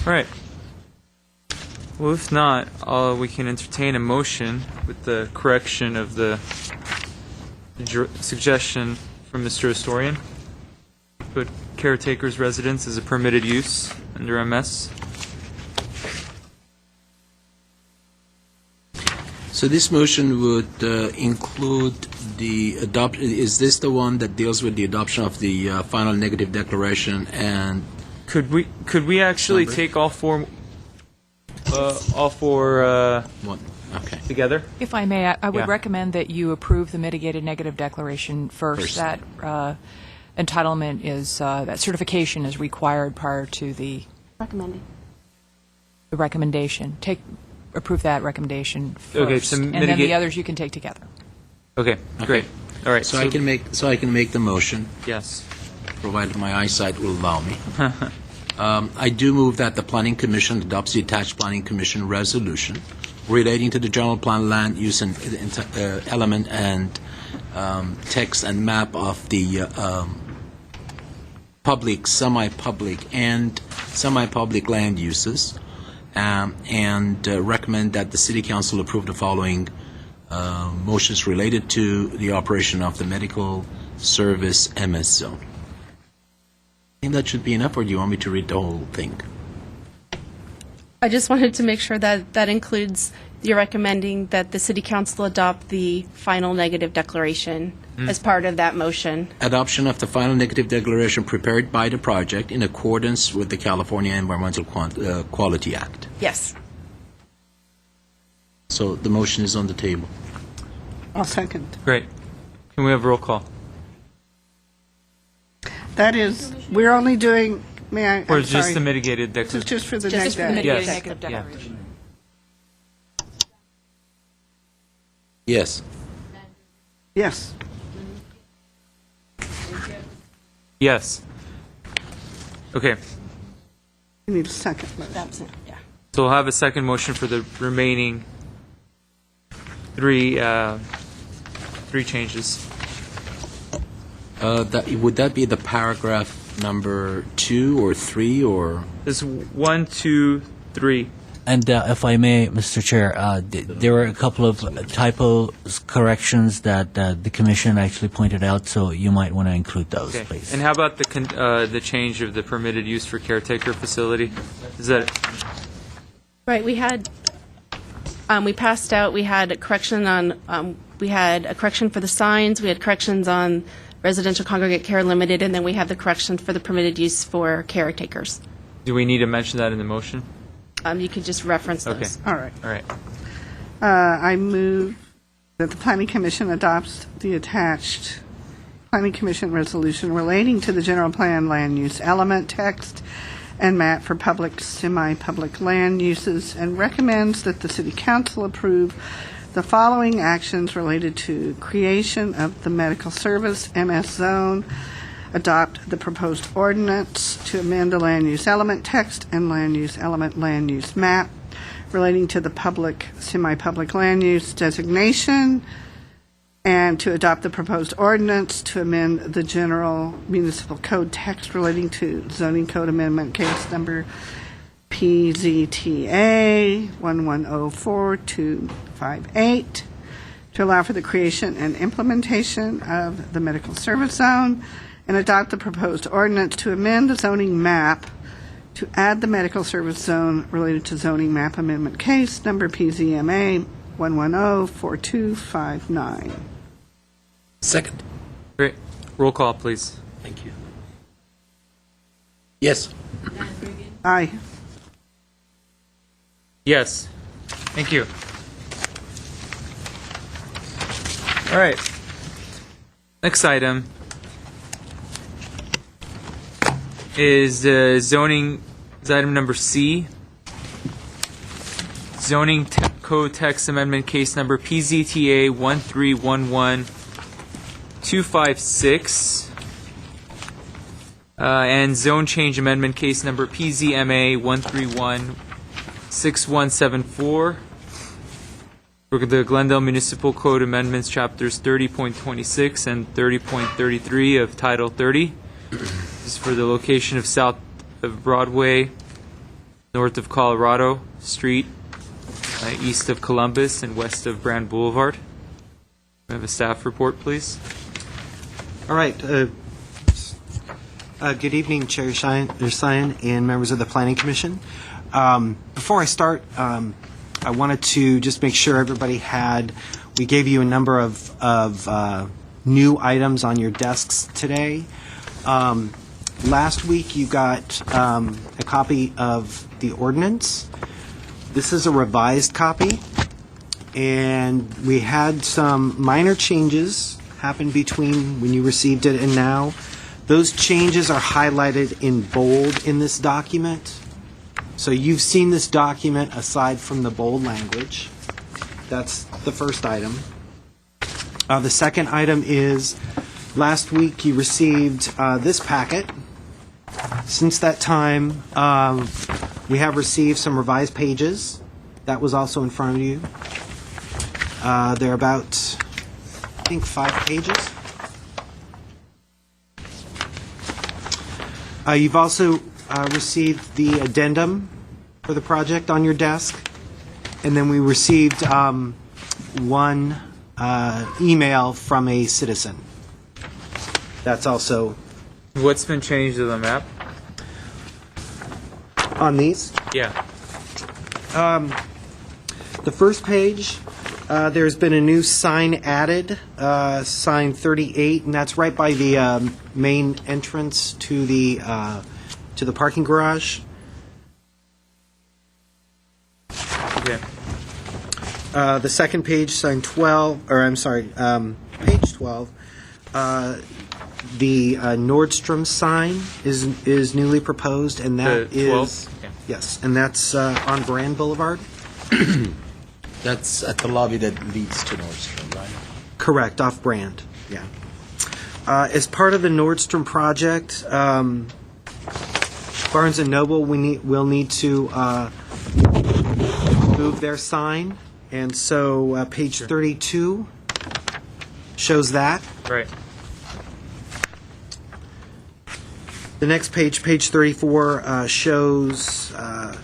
All right. Well, if not, we can entertain a motion with the correction of the suggestion from Mr. Historian. Put caretaker's residence as a permitted use under MS. So this motion would include the adoption. Is this the one that deals with the adoption of the final negative declaration? And Could we actually Number? take all four what? Okay. together? If I may, I would Yeah. recommend that you approve the mitigated negative declaration first. First. That entitlement is, that certification is required prior to the Recommending. recommendation. Approve that recommendation first. Okay, so and then mitigate- the others you can take together. Okay, great. All right. So I can make the motion, Yes. provided my eyesight will allow me. I do move that the Planning Commission adopts the attached Planning Commission resolution relating to the general plan land use and element and text and map of the public, semi-public, and semi-public land uses, and recommend that the City Council approve the following motions related to the operation of the medical service MS zone. I think that should be enough, or do you want me to read the whole thing? I just wanted to make sure that that includes you're recommending that the City Council adopt the final negative declaration as part of that motion. Adoption of the final negative declaration prepared by the project in accordance with the California Environmental Quality Act. Yes. So the motion is on the table. I'll second. Great. Can we have roll call? That is, we're only doing, may I, Or I'm just sorry. the mitigated This is declaration? just for the Just for the negative. mitigated Yes. negative Yeah. declaration. Yes. Yes. Yes. Okay. You need a second motion. That's it, yeah. So we'll have a second motion for the remaining three changes. Would that be the paragraph number 2 or 3 or? There's 1, 2, 3. And if I may, Mr. Chair, there were a couple of typo corrections that the commission actually pointed out, so you might want to include those, Okay. please. And how about the change of the permitted use for caretaker facility? Is that Right, we had, we passed out, we had a correction on, we had a correction for the signs, we had corrections on residential congregate care limited, and then we have the correction for the permitted use for caretakers. do we need to mention that in the motion? You could just reference Okay. those. All right. All right. I move that the Planning Commission adopts the attached Planning Commission resolution relating to the general plan land use element text and map for public, semi-public land uses, and recommends that the City Council approve the following actions related to creation of the medical service MS zone, adopt the proposed ordinance to amend the land use element text and land use element land use map relating to the public, semi-public land use designation, and to adopt the proposed ordinance to amend the general municipal code text relating to zoning code amendment case number PZTA 1104258 to allow for the creation and implementation of the medical service zone, and adopt the proposed ordinance to amend the zoning map to add the medical service zone related to zoning map amendment case number PZMA 1104259. Second. Great. Roll call, please. Thank you. Yes. Aye. Yes. Thank you. All right. Next item is zoning, is item number C. Zoning Code Text Amendment Case Number PZTA 1311256. And Zone Change Amendment Case Number PZMA 1316174. For the Glendale Municipal Code Amendments, Chapters 30.26 and 30.33 of Title 30. This is for the location of south of Broadway, north of Colorado Street, east of Columbus, and west of Brand Boulevard. We have a staff report, please. All right. Good evening, Chair Sion and members of the Planning Commission. Before I start, I wanted to just make sure everybody we gave you a number of new items on your desks today. Last week you got a copy of the ordinance. This is a revised copy, and we had some minor changes happen between when you received it and now. Those changes are highlighted in bold in this document. So you've seen this document aside from the bold language. That's the first item. The second item is last week you received this packet. Since that time, we have received some revised pages. That was also in front of you. They're about, I think, 5 pages. You've also received the addendum for the project on your desk. And then we received one email from a citizen. That's also What's been changed to the map? on these. Yeah. The first page, there's been a new sign added, sign 38, and that's right by the main entrance to the parking garage. Okay. The second page, sign 12, or I'm sorry, page 12, the Nordstrom sign is newly proposed, and that The 12? is Yeah. yes, and that's on Brand Boulevard. That's at the lobby that leads to Nordstrom, right? Correct, off Brand. Yeah. As part of the Nordstrom project, Barnes and Noble will need to move their sign, and so page 32 shows that. Right. The next page, page 34, shows the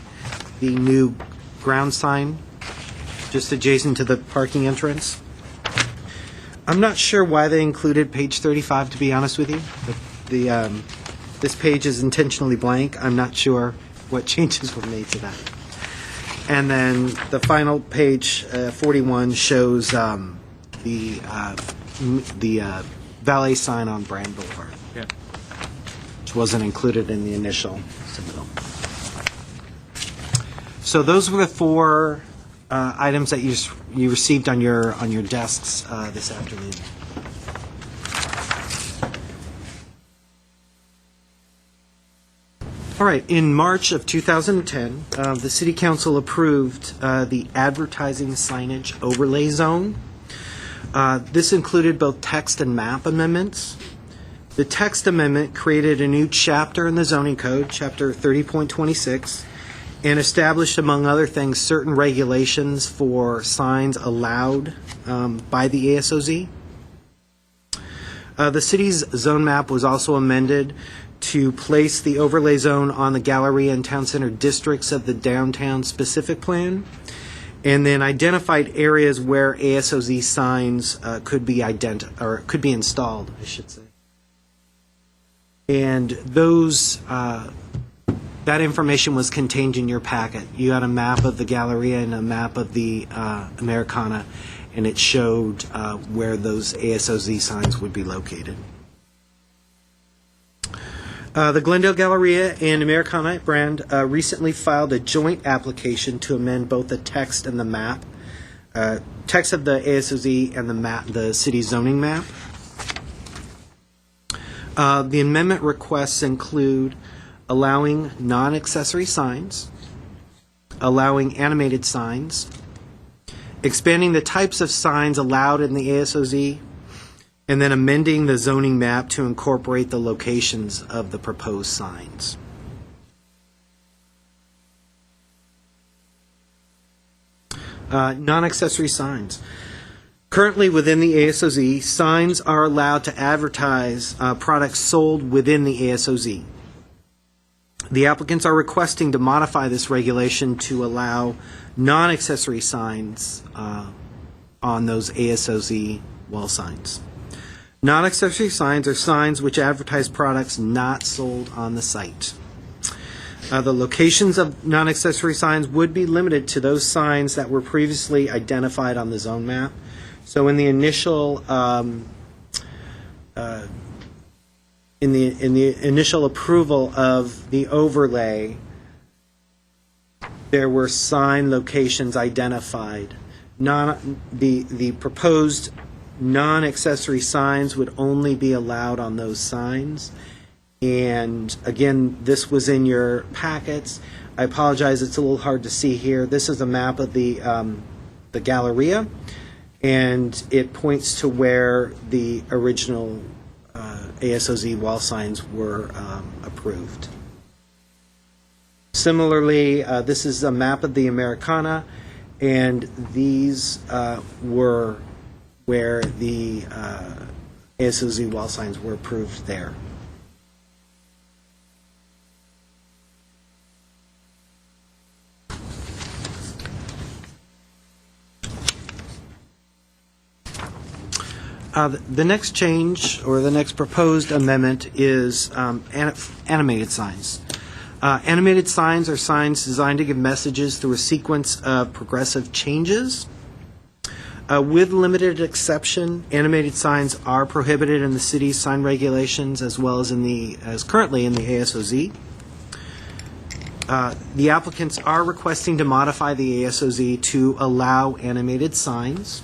new ground sign just adjacent to the parking entrance. I'm not sure why they included page 35, to be honest with you. This page is intentionally blank. I'm not sure what changes were made to that. And then the final page, 41, shows the valet sign on Brand Boulevard, Yeah. which wasn't included in the initial submittal. So those were the four items that you received on your desks this afternoon. All right. In March of 2010, the City Council approved the advertising signage overlay zone. This included both text and map amendments. The text amendment created a new chapter in the zoning code, chapter 30.26, and established, among other things, certain regulations for signs allowed by the ASOZ. The city's zone map was also amended to place the overlay zone on the Galleria and Town Center districts of the downtown specific plan, and then identified areas where ASOZ signs could be installed, I should say. And those that information was contained in your packet. You had a map of the Galleria and a map of the Americana, and it showed where those ASOZ signs would be located. The Glendale Galleria and Americana brand recently filed a joint application to amend both the text and the map, text of the ASOZ and the city zoning map. The amendment requests include allowing non-accessory signs, allowing animated signs, expanding the types of signs allowed in the ASOZ, and then amending the zoning map to incorporate the locations of the proposed signs. Non-accessory signs. Currently within the ASOZ, signs are allowed to advertise products sold within the ASOZ. The applicants are requesting to modify this regulation to allow non-accessory signs on those ASOZ wall signs. Non-accessory signs are signs which advertise products not sold on the site. The locations of non-accessory signs would be limited to those signs that were previously identified on the zone map. So in the initial initial approval of the overlay, there were sign locations identified. The proposed non-accessory signs would only be allowed on those signs. And again, this was in your packets. I apologize, it's a little hard to see here. This is a map of the Galleria, and it points to where the original ASOZ wall signs were approved. Similarly, this is a map of the Americana, and these were where the ASOZ wall signs were approved there. The next change, or the next proposed amendment, is animated signs. Animated signs are signs designed to give messages through a sequence of progressive changes. With limited exception, animated signs are prohibited in the city's sign regulations as well as currently in the ASOZ. The applicants are requesting to modify the ASOZ to allow animated signs.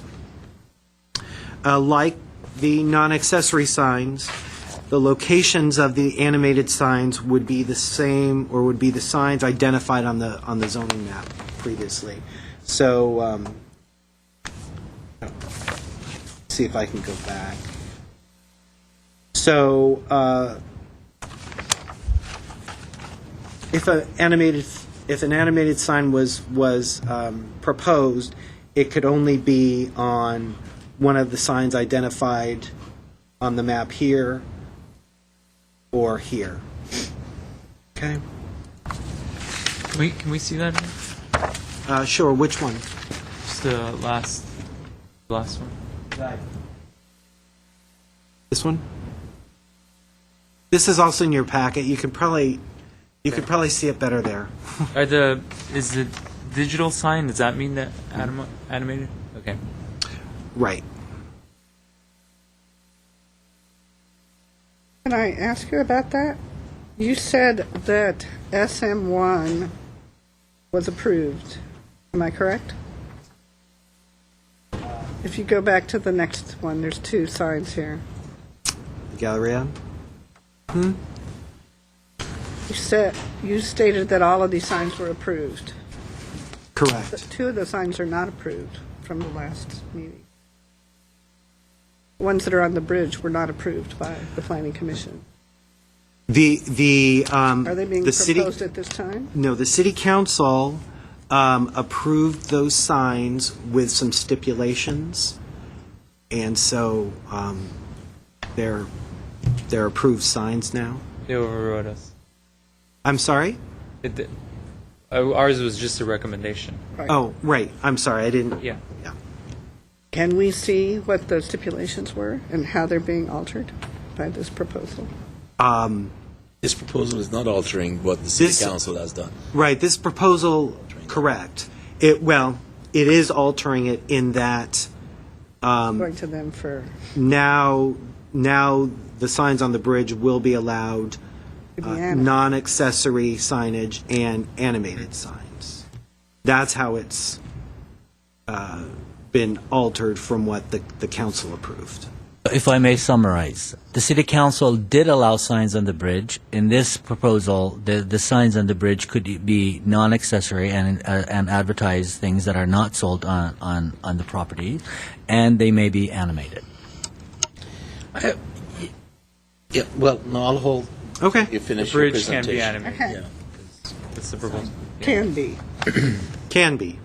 Like the non-accessory signs, the locations of the animated signs would be the same, or would be the signs identified on the zoning map previously. So, see if I can go back. So, if an animated sign was proposed, it could only be on one of the signs identified on the map here or here. Okay. Can we see that? Sure. Which one? Just the last one. This one? This is also in your packet. You could probably see it better there. Is the digital sign? Does that mean that animated? Okay. Right. Can I ask you about that? You said that SM1 was approved. Am I correct? If you go back to the next one, there's two signs here. Galleria? You stated that all of these signs were approved. Correct. But two of the signs are not approved from the last meeting. The ones that are on the bridge were not approved by the Planning Commission. Are they being proposed at this time? No, the city council approved those signs with some stipulations, and so they're approved signs now. They overrode us. I'm sorry? Ours was just a recommendation. Right. Oh, right. I'm sorry. I didn't. Yeah. Can we see what the stipulations were and how they're being altered by this proposal? This proposal is not altering what the city council has done. Right. This proposal, correct. It is altering it in that Going to them for now the signs on the bridge will be allowed to be animated. non-accessory signage and animated signs. That's how it's been altered from what the council approved. If I may summarize, the city council did allow signs on the bridge. In this proposal, the signs on the bridge could be non-accessory and advertise things that are not sold on the property, and they may be animated. Yeah, well, no, I'll hold. Okay. You finish The bridge your can be presentation. animated. Okay. Yeah. That's the proposal. Can be. Can be.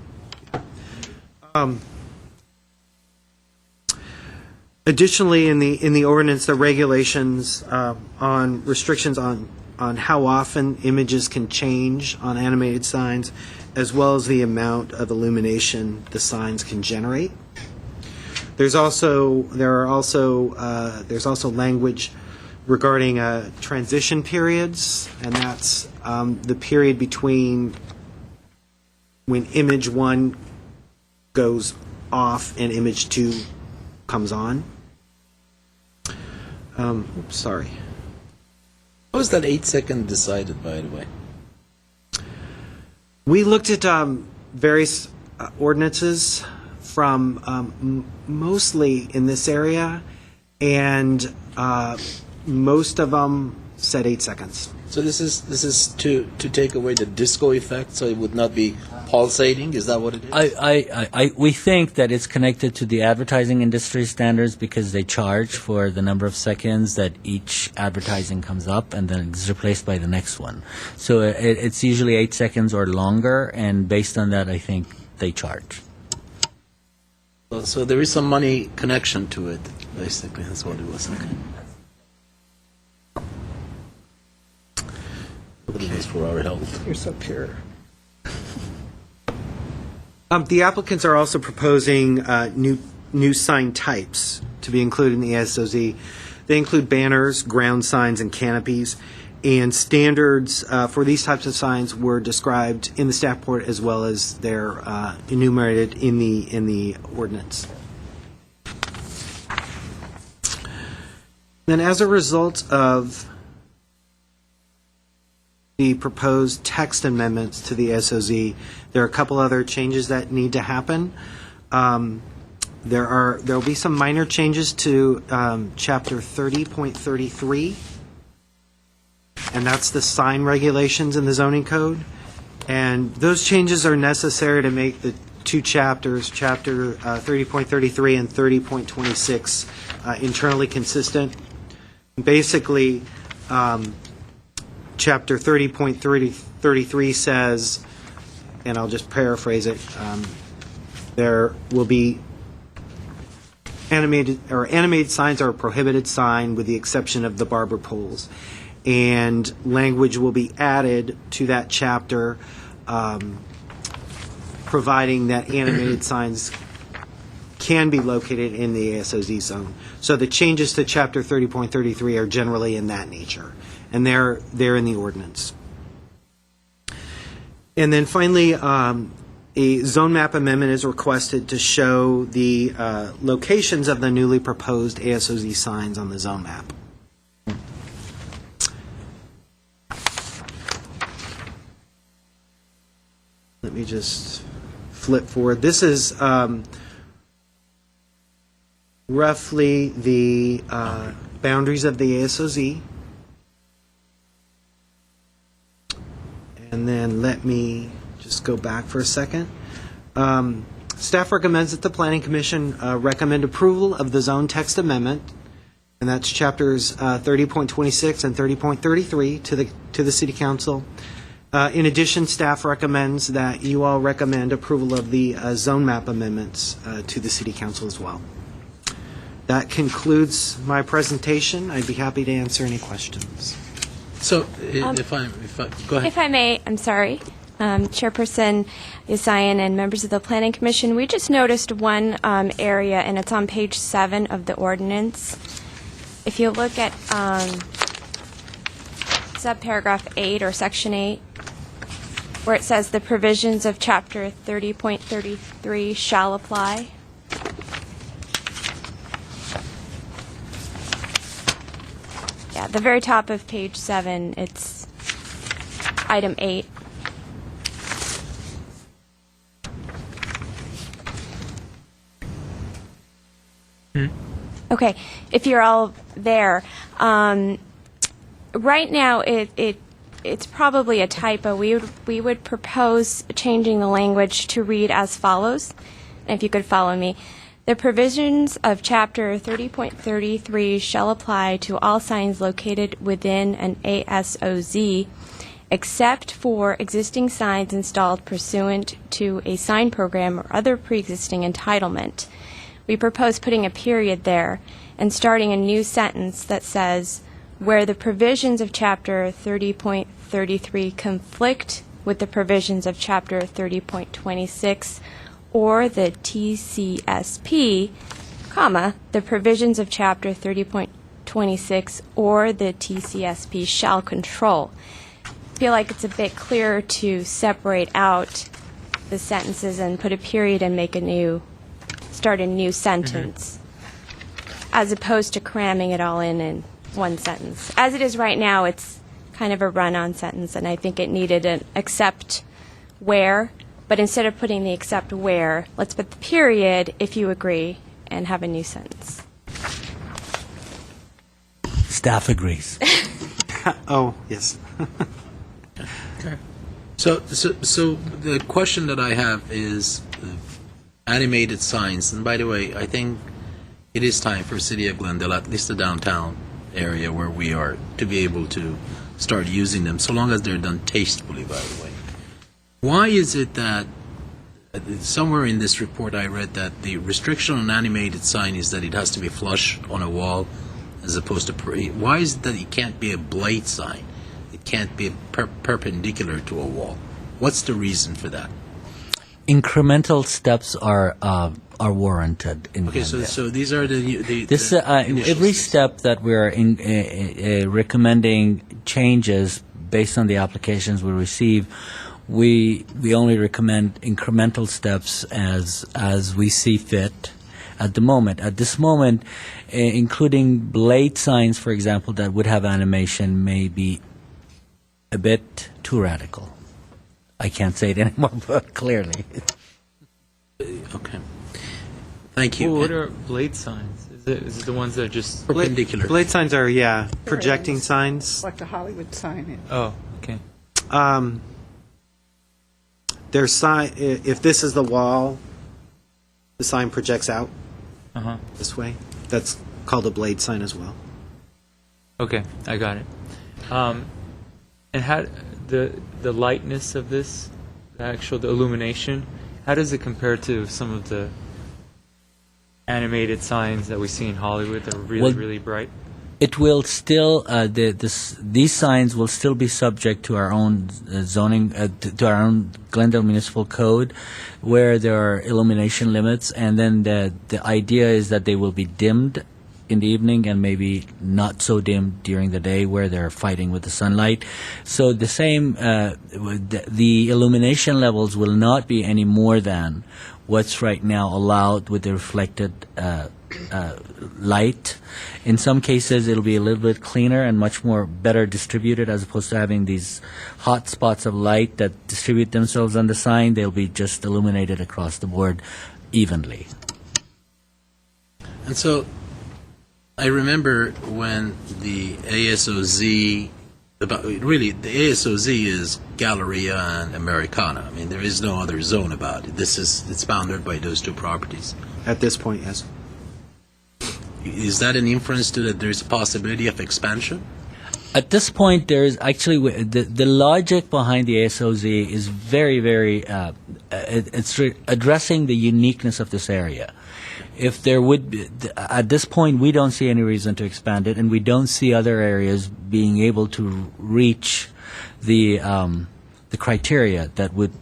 Additionally, in the ordinance, the regulations on restrictions on how often images can change on animated signs, as well as the amount of illumination the signs can generate. There's also language regarding transition periods, and that's the period between when image 1 goes off and image 2 comes on. Sorry. How was that 8-second decided, by the way? We looked at various ordinances from mostly in this area, and most of them said 8 seconds. So this is to take away the disco effect, so it would not be pulsating. Is that what it is? We think that it's connected to the advertising industry standards because they charge for the number of seconds that each advertising comes up and then it's replaced by the next one. So it's usually 8 seconds or longer, and based on that, I think they charge. So there is some money connection to it, basically. That's what it was. Okay. But it was for our health. You're so pure. The applicants are also proposing new new sign types to be included in the ASOZ. They include banners, ground signs, and canopies. And standards for these types of signs were described in the staff report as well as they're enumerated in the ordinance. Then, as a result of the proposed text amendments to the SOZ, there are a couple other changes that need to happen. There will be some minor changes to Chapter 30.33, and that's the sign regulations in the zoning code. And those changes are necessary to make the two chapters, Chapter 30.33 and 30.26, internally consistent. Basically, Chapter 30.33 says, and I'll just paraphrase it, there will be animated signs are a prohibited sign with the exception of the barber poles. And language will be added to that chapter providing that animated signs can be located in the ASOZ zone. So the changes to Chapter 30.33 are generally in that nature, and they're in the ordinance. And then finally, a zone map amendment is requested to show the locations of the newly proposed ASOZ signs on the zone map. Let me just flip forward. This is roughly the boundaries of the ASOZ. And then let me just go back for a second. Staff recommends that the Planning Commission recommend approval of the zone text amendment, and that's chapters 30.26 and 30.33 to the City Council. In addition, staff recommends that you all recommend approval of the zone map amendments to the City Council as well. That concludes my presentation. I'd be happy to answer any questions. So, if I go ahead. If I may, I'm sorry. Chairperson Isayan and members of the Planning Commission, we just noticed one area, and it's on page 7 of the ordinance. If you look at subparagraph 8 or section 8, where it says the provisions of Chapter 30.33 shall apply. Yeah, at the very top of page 7, it's item 8. Okay, if you're all there, right now it's probably a typo. We would propose changing the language to read as follows. And if you could follow me. The provisions of Chapter 30.33 shall apply to all signs located within an ASOZ, except for existing signs installed pursuant to a sign program or other pre-existing entitlement. We propose putting a period there and starting a new sentence that says, where the provisions of Chapter 30.33 conflict with the provisions of Chapter 30.26 or the TCSP, comma, the provisions of Chapter 30.26 or the TCSP shall control. I feel like it's a bit clearer to separate out the sentences and put a period and start a new sentence, as opposed to cramming it all in one sentence. As it is right now, it's kind of a run-on sentence, and I think it needed an except where. But instead of putting the except where, let's put the period, if you agree, and have a new sentence. Staff agrees. Oh, yes. Okay. So the question that I have is animated signs. And by the way, I think it is time for City of Glendale, at least the downtown area where we are, to be able to start using them, so long as they're done tastefully, by the way. Why is it that somewhere in this report I read that the restriction on animated sign is that it has to be flush on a wall as opposed to why is it that it can't be a blade sign? It can't be perpendicular to a wall. What's the reason for that? Incremental steps are are warranted in Okay, Glendale. so these are the This initial every steps. step that we're recommending changes based on the applications we receive. We only recommend incremental steps as we see fit at the moment. At this moment, including blade signs, for example, that would have animation may be a bit too radical. I can't say it anymore, but clearly. Okay. Thank you. Well, what are blade signs? Is it the ones that are just... Perpendicular. Blade signs are, projecting signs. Like the Hollywood sign is. Oh, okay. Their sign, if this is the wall, the sign projects out Uh-huh. this way. That's called a blade sign as well. Okay, I got it. And how the lightness of this, the illumination, how does it compare to some of the animated signs that we see in Hollywood that are really, Well, really bright? It will still these signs will still be subject to our own zoning to our own Glendale Municipal Code, where there are illumination limits, and then the idea is that they will be dimmed in the evening and maybe not so dimmed during the day where they're fighting with the sunlight. So the same the illumination levels will not be any more than what's right now allowed with the reflected light. In some cases, it'll be a little bit cleaner and much more better distributed, as opposed to having these hot spots of light that distribute themselves on the sign. They'll be just illuminated across the board evenly. And so I remember when the ASOZ, the ASOZ is Galleria and Americana. I mean, there is no other zone about it. It's bounded by those two properties. At this point, yes. Is that an inference to that there's a possibility of expansion? At this point, there's actually the logic behind the ASOZ is very, very. It's addressing the uniqueness of this area. If there would be, at this point, we don't see any reason to expand it, and we don't see other areas being able to reach the criteria that would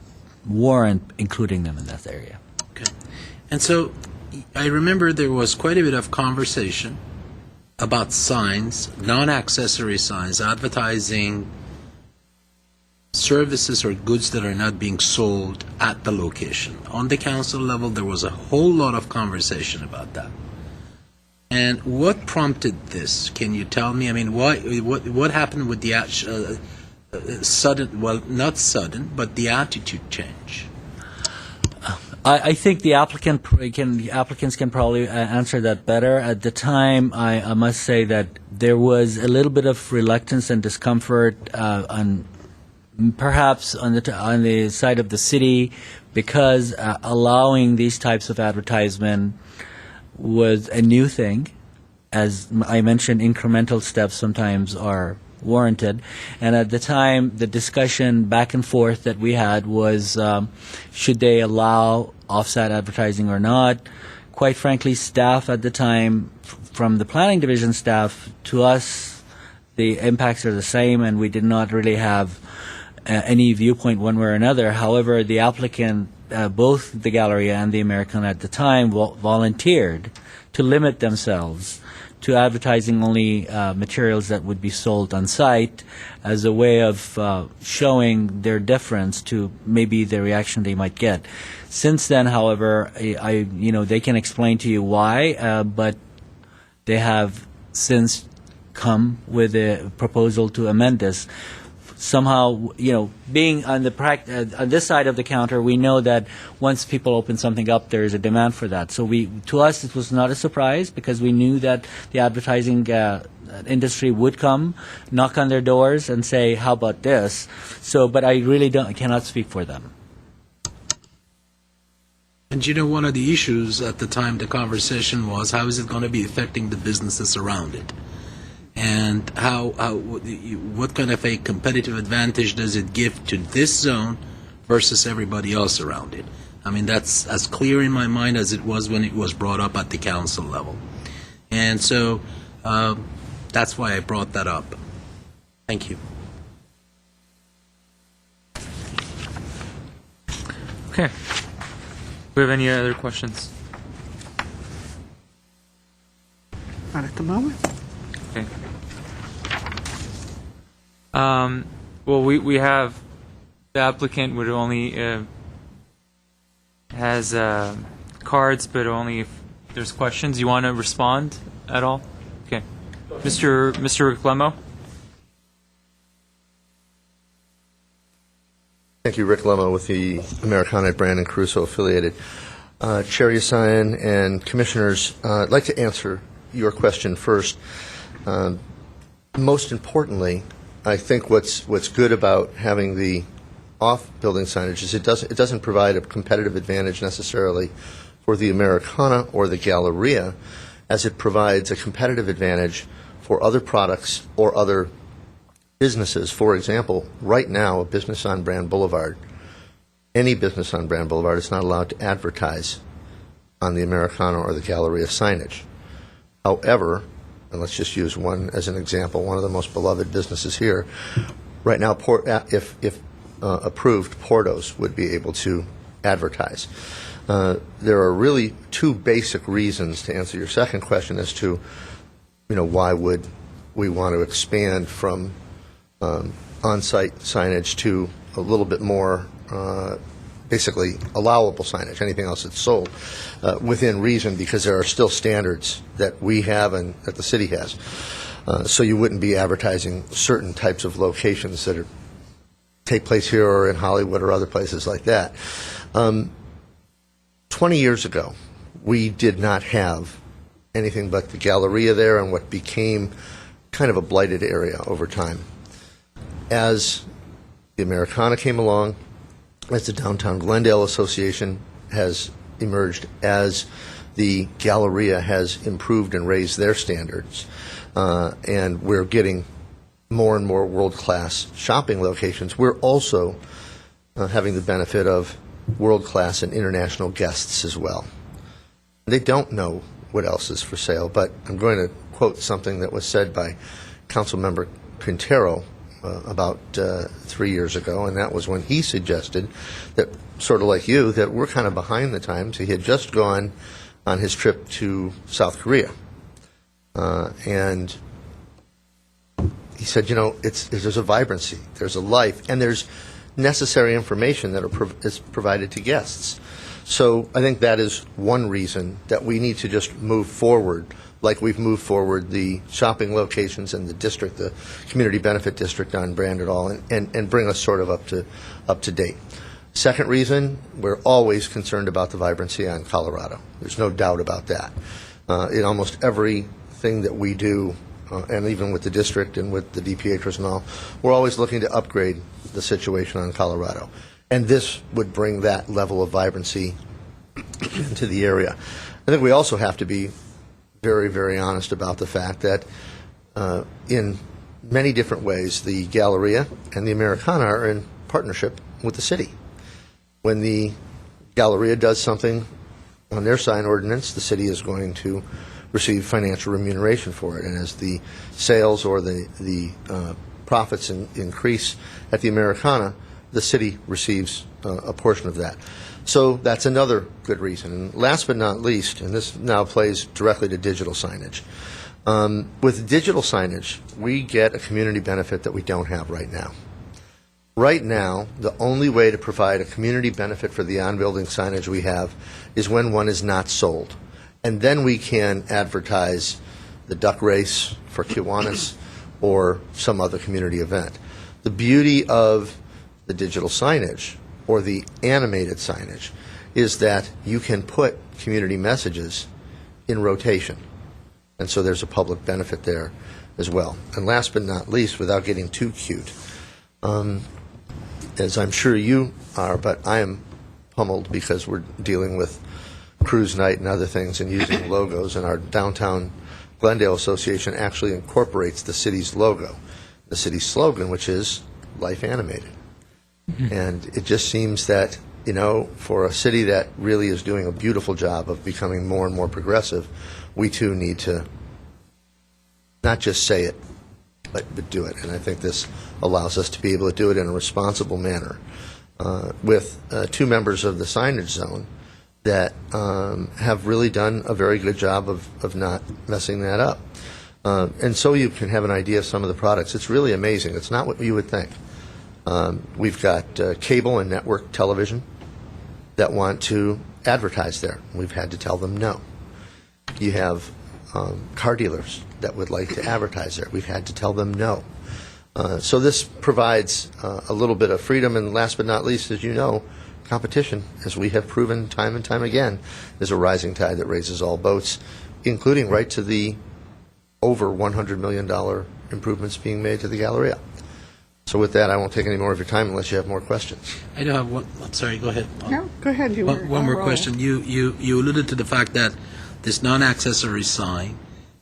warrant including them in that area. Okay. And so I remember there was quite a bit of conversation about signs, non-accessory signs, advertising services or goods that are not being sold at the location. On the council level, there was a whole lot of conversation about that. And what prompted this? Can you tell me? I mean, what happened with the sudden, well, not sudden, but the attitude change? I think the applicants can probably answer that better. At the time, I must say that there was a little bit of reluctance and discomfort perhaps on the side of the city, because allowing these types of advertisement was a new thing. As I mentioned, incremental steps sometimes are warranted. And at the time, the discussion back and forth that we had was, should they allow offset advertising or not? Quite frankly, staff at the time, from the planning division staff to us, the impacts are the same, and we did not really have any viewpoint one way or another. However, the applicant, both the Galleria and the American at the time, volunteered to limit themselves to advertising only materials that would be sold on site, as a way of showing their deference to maybe the reaction they might get. Since then, however, they can explain to you why, but they have since come with a proposal to amend this. Somehow, being on on this side of the counter, we know that once people open something up, there is a demand for that. So to us, it was not a surprise, because we knew that the advertising industry would come, knock on their doors, and say, "How about this?" So, but I really cannot speak for them. And one of the issues at the time the conversation was, how is it going to be affecting the businesses around it? And what kind of a competitive advantage does it give to this zone versus everybody else around it? I mean, that's as clear in my mind as it was when it was brought up at the council level. And so that's why I brought that up. Thank you. Okay. Do we have any other questions? Not at the moment. Okay. Well, we have the applicant would only has cards, but only if there's questions. You want to respond at all? Okay. Mr. Reclamo? Thank you, Rick Lemo with the Americana at Brandon Caruso affiliated. Chair Yasayan and Commissioners, I'd like to answer your question first. Most importantly, I think what's good about having the off-building signage is it doesn't provide a competitive advantage necessarily for the Americana or the Galleria, as it provides a competitive advantage for other products or other businesses. For example, right now, a business on Brand Boulevard, any business on Brand Boulevard is not allowed to advertise on the Americana or the Galleria signage. However, and let's just use one as an example, one of the most beloved businesses here, right now, if approved, Portos would be able to advertise. There are really two basic reasons to answer your second question as to, why would we want to expand from on-site signage to a little bit more basically allowable signage, anything else that's sold, within reason, because there are still standards that we have and that the city has. So you wouldn't be advertising certain types of locations that take place here or in Hollywood or other places like that. 20 years ago, we did not have anything but the Galleria there and what became kind of a blighted area over time. As the Americana came along, as the Downtown Glendale Association has emerged, as the Galleria has improved and raised their standards, and we're getting more and more world-class shopping locations, we're also having the benefit of world-class and international guests as well. They don't know what else is for sale, but I'm going to quote something that was said by Councilmember Quintero about 3 years ago, and that was when he suggested that, sort of like you, that we're kind of behind the times. He had just gone on his trip to South Korea, and he said, there's a vibrancy, there's a life, and there's necessary information that is provided to guests. So I think that is one reason that we need to just move forward, like we've moved forward the shopping locations in the district, the community benefit district on Brand et al., and bring us sort of up to date. Second reason, we're always concerned about the vibrancy on Colorado. There's no doubt about that. In almost everything that we do, and even with the district and with the DPHers and all, we're always looking to upgrade the situation on Colorado. And this would bring that level of vibrancy into the area. I think we also have to be very, very honest about the fact that in many different ways, the Galleria and the Americana are in partnership with the city. When the Galleria does something on their sign ordinance, the city is going to receive financial remuneration for it. And as the sales or the profits increase at the Americana, the city receives a portion of that. So that's another good reason. And last but not least, and this now plays directly to digital signage. With digital signage, we get a community benefit that we don't have right now. Right now, the only way to provide a community benefit for the on-building signage we have is when one is not sold. And then we can advertise the duck race for Kiwanis or some other community event. The beauty of the digital signage or the animated signage is that you can put community messages in rotation. And so there's a public benefit there as well. And last but not least, without getting too cute, as I'm sure you are, but I am pummeled because we're dealing with cruise night and other things and using logos, and our Downtown Glendale Association actually incorporates the city's logo, the city's slogan, which is Life Animated. And it just seems that, for a city that really is doing a beautiful job of becoming more and more progressive, we too need to not just say it, but do it. And I think this allows us to be able to do it in a responsible manner. With two members of the signage zone, that have really done a very good job of not messing that up. And so you can have an idea of some of the products. It's really amazing. It's not what you would think. We've got cable and network television that want to advertise there. We've had to tell them no. You have car dealers that would like to advertise there. We've had to tell them no. So this provides a little bit of freedom, and last but not least, as you know, competition, as we have proven time and time again, is a rising tide that raises all boats, including right to the over $100 million improvements being made to the Galleria. So with that, I won't take any more of your time unless you have more questions. I do have one. I'm sorry, go ahead. No, go ahead. You were One on a more roll. question. You alluded to the fact that this non-accessory sign,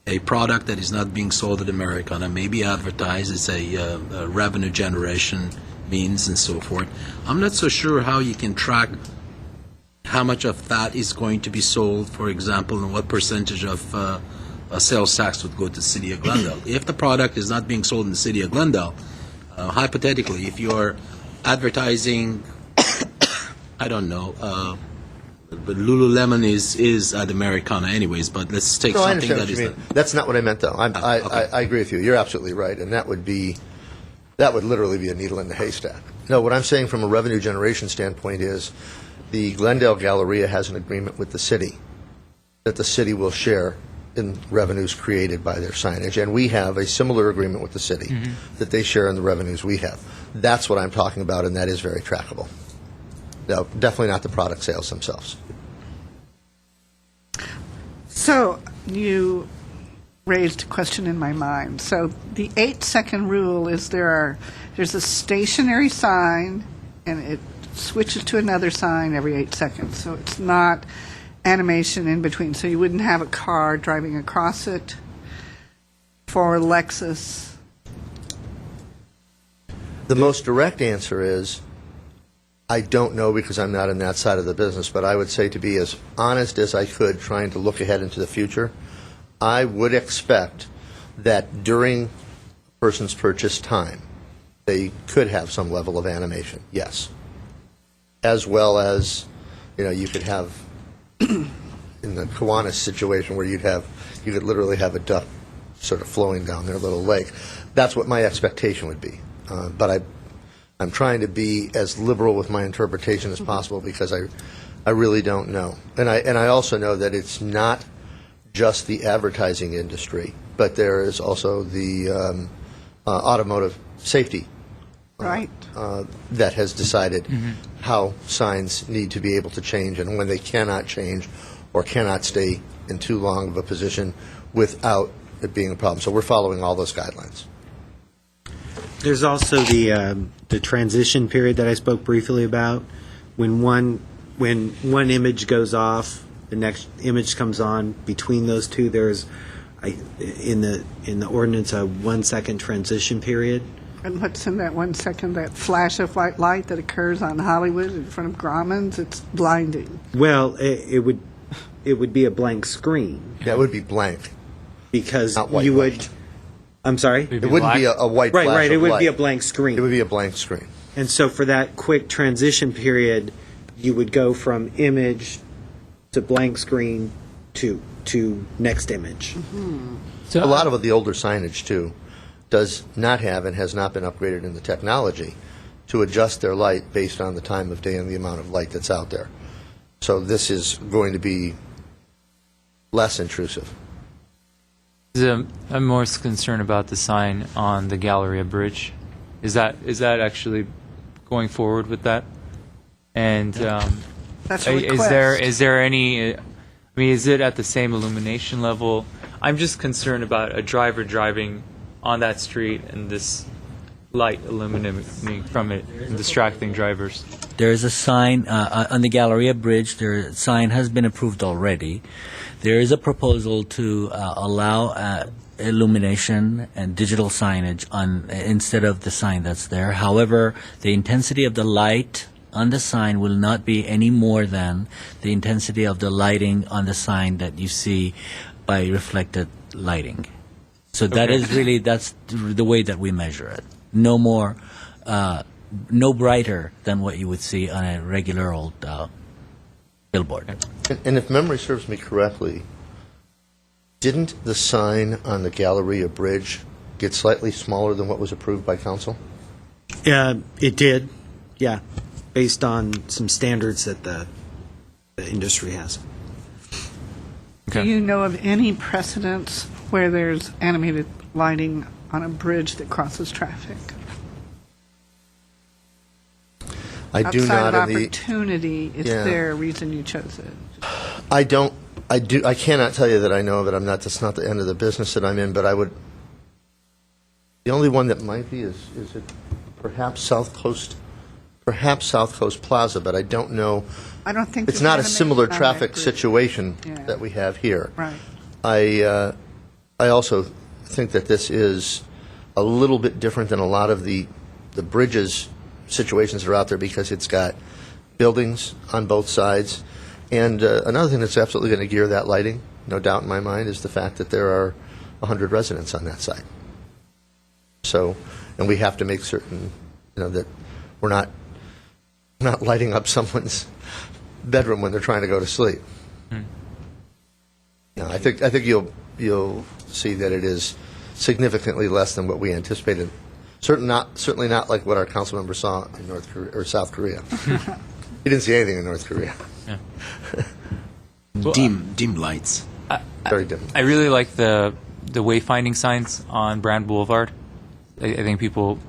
a product that is not being sold at Americana, may be advertised as a revenue generation means and so forth. I'm not so sure how you can track how much of that is going to be sold, for example, and what percentage of sales tax would go to the city of Glendale. If the product is not being sold in the city of Glendale, hypothetically, if you're advertising, I don't know, but Lululemon is at Americana anyways, but let's take No, I something understand that what is you mean. That's not what I meant, though. I agree with you. You're absolutely right, and that would literally be a needle in the haystack. No, what I'm saying from a revenue generation standpoint is the Glendale Galleria has an agreement with the city that the city will share in revenues created by their signage, and we have a similar agreement with the city that they share in the revenues we have. That's what I'm talking about, and that is very trackable. No, definitely not the product sales themselves. So you raised a question in my mind. So the 8-second rule is there's a stationary sign, and it switches to another sign every 8 seconds. So it's not animation in between. So you wouldn't have a car driving across it for Lexus. The most direct answer is, I don't know because I'm not in that side of the business, but I would say, to be as honest as I could, trying to look ahead into the future, I would expect that during a person's purchase time, they could have some level of animation, yes. As well as, you could have, in the Kiwanis situation, where you could literally have a duck sort of flowing down their little lake. That's what my expectation would be. But I'm trying to be as liberal with my interpretation as possible because I really don't know. And I also know that it's not just the advertising industry, but there is also the automotive safety Right. that has decided how signs need to be able to change and when they cannot change or cannot stay in too long of a position without it being a problem. So we're following all those guidelines. There's also the transition period that I spoke briefly about. When one image goes off, the next image comes on. Between those two, there's in the ordinance a 1 second transition period. And what's in that 1 second, that flash of white light that occurs on Hollywood in front of Grauman's? It's blinding. Well, it would be a blank screen. That would be blank. Because Not white you would. light. I'm sorry? It wouldn't be a white flash Right, it of would light. be a blank screen. It would be a blank screen. And so for that quick transition period, you would go from image to blank screen to next image. A lot of the older signage, too, does not have and has not been upgraded in the technology to adjust their light based on the time of day and the amount of light that's out there. So this is going to be less intrusive. I'm more concerned about the sign on the Galleria Bridge. Is that actually going forward with that? And That's a request. is there any? I mean, is it at the same illumination level? I'm just concerned about a driver driving on that street and this light illuminating from it and distracting drivers. There is a sign on the Galleria Bridge. The sign has been approved already. There is a proposal to allow illumination and digital signage instead of the sign that's there. However, the intensity of the light on the sign will not be any more than the intensity of the lighting on the sign that you see by reflected lighting. So that is really, that's the way that we measure it. No more, no brighter than what you would see on a regular old billboard. And if memory serves me correctly, didn't the sign on the Galleria Bridge get slightly smaller than what was approved by council? It did, yeah, based on some standards that the industry has. Do you know of any precedents where there's animated lighting on a bridge that crosses traffic? I do not. Outside of opportunity, is Yeah. there a reason you chose it? I don't. I cannot tell you that I know of it. That's not the end of the business that I'm in. But I would. The only one that might be is it perhaps South Coast Plaza, but I don't know. I don't think It's there's not a animation similar on that traffic bridge. situation Yeah. that we have here. Right. I also think that this is a little bit different than a lot of the bridges situations that are out there because it's got buildings on both sides. And another thing that's absolutely going to gear that lighting, no doubt in my mind, is the fact that there are 100 residents on that side. So, and we have to make certain, that we're not lighting up someone's bedroom when they're trying to go to sleep. No, I think you'll see that it is significantly less than what we anticipated. Certainly not like what our council member saw in North Korea or South Korea. He didn't see anything in North Korea. Dim lights. Very dim. I really like the wayfinding signs on Brand Boulevard. I think people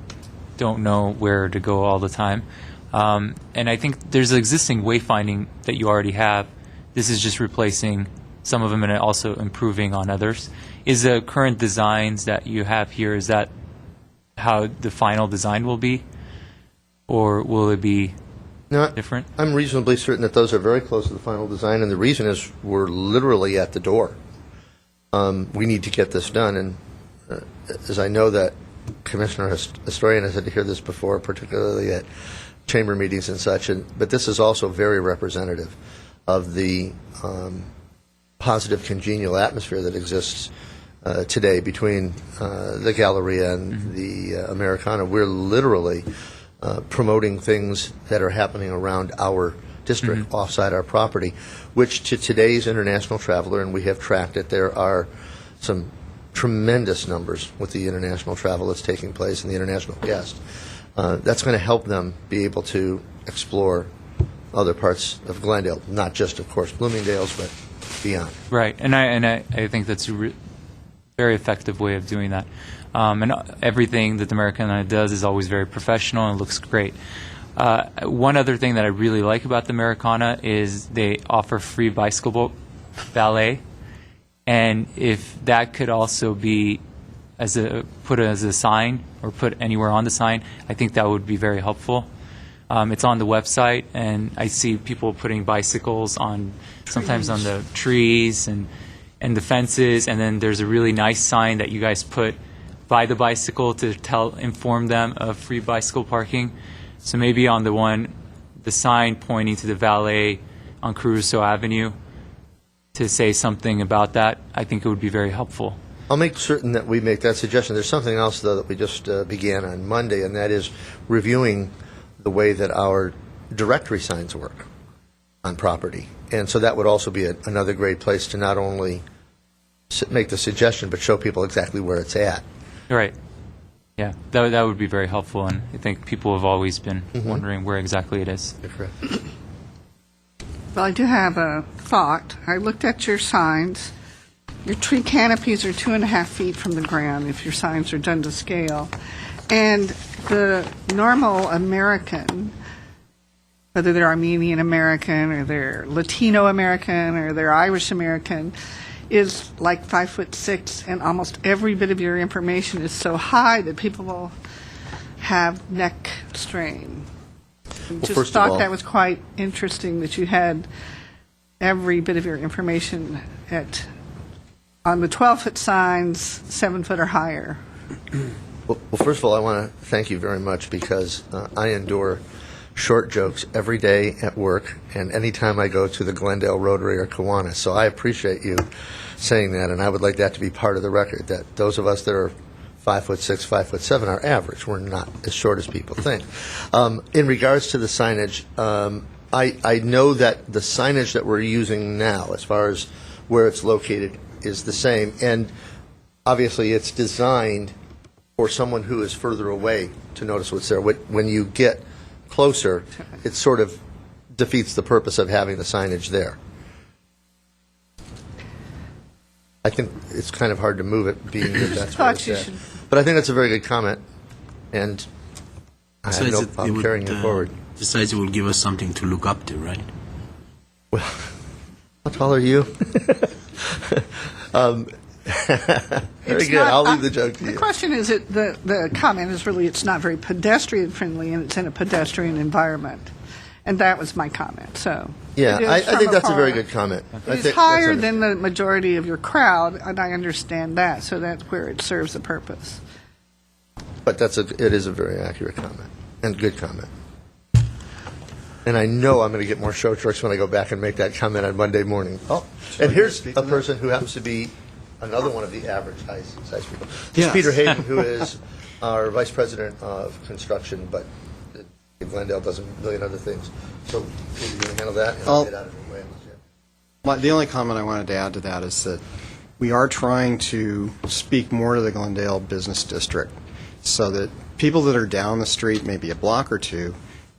don't know where to go all the time. And I think there's existing wayfinding that you already have. This is just replacing some of them and also improving on others. Is the current designs that you have here, is that how the final design will be? Or will it be different? I'm reasonably certain that those are very close to the final design, and the reason is we're literally at the door. We need to get this done, and as I know that Commissioner Historian has had to hear this before, particularly at chamber meetings and such, but this is also very representative of the positive, congenial atmosphere that exists today between the Galleria and the Americana. We're literally promoting things that are happening around our district, offside our property, which to today's international traveler, and we have tracked it, there are some tremendous numbers with the international travel that's taking place and the international guests. That's going to help them be able to explore other parts of Glendale, not just, of course, Bloomingdale's, but beyond. Right, and I think that's a very effective way of doing that. And everything that the Americana does is always very professional and looks great. One other thing that I really like about the Americana is they offer free bicycle valet, and if that could also be put as a sign or put anywhere on the sign, I think that would be very helpful. It's on the website, and I see people putting bicycles on sometimes on the trees and the fences, and then there's a really nice sign that you guys put by the bicycle to inform them of free bicycle parking. So maybe on the sign pointing to the valet on Caruso Avenue to say something about that, I think it would be very helpful. I'll make certain that we make that suggestion. There's something else, though, that we just began on Monday, and that is reviewing the way that our directory signs work on property. And so that would also be another great place to not only make the suggestion, but show people exactly where it's at. Right. Yeah, that would be very helpful, and I think people have always been wondering where exactly it is. You're correct. Well, I do have a thought. I looked at your signs. Your tree canopies are 2.5 feet from the ground if your signs are done to scale. And the normal American, whether they're Armenian American or they're Latino American or they're Irish American, is like 5'6", and almost every bit of your information is so high that people will have neck strain. Just first of thought all- that was quite interesting that you had every bit of your information on the 12-foot signs, 7 foot or higher. Well, first of all, I want to thank you very much because I endure short jokes every day at work and anytime I go to the Glendale Rotary or Kiwanis. So I appreciate you saying that, and I would like that to be part of the record, that those of us that are 5'6", 5'7" are average. We're not as short as people think. In regards to the signage, I know that the signage that we're using now, as far as where it's located, is the same. And obviously, it's designed for someone who is further away to notice what's there. When you get closer, it sort of defeats the purpose of having the signage there. I think it's kind of hard to move it, being that that's what it's at. But I think that's a very good comment, and I have no problem carrying it forward. Besides, it will give us something to look up to, right? Well, how tall are you? Very good. I'll leave the joke to you. The question is, the comment is really, it's not very pedestrian friendly, and it's in a pedestrian environment, and that was my comment. So yeah, I think that's a very good comment. It's higher than the majority of your crowd, and I understand that. So that's where it serves a purpose. But it is a very accurate comment and good comment. And I know I'm going to get more show trucks when I go back and make that comment on Monday morning. Oh, and here's a person who happens to be another one of the average size people. This is Peter Hayden, who is our Vice President of Construction, but Glendale does a million other things. So Peter, you can handle that, and I'll get out of your way. The only comment I wanted to add to that is that we are trying to speak more to the Glendale Business District so that people that are down the street, maybe a block or two,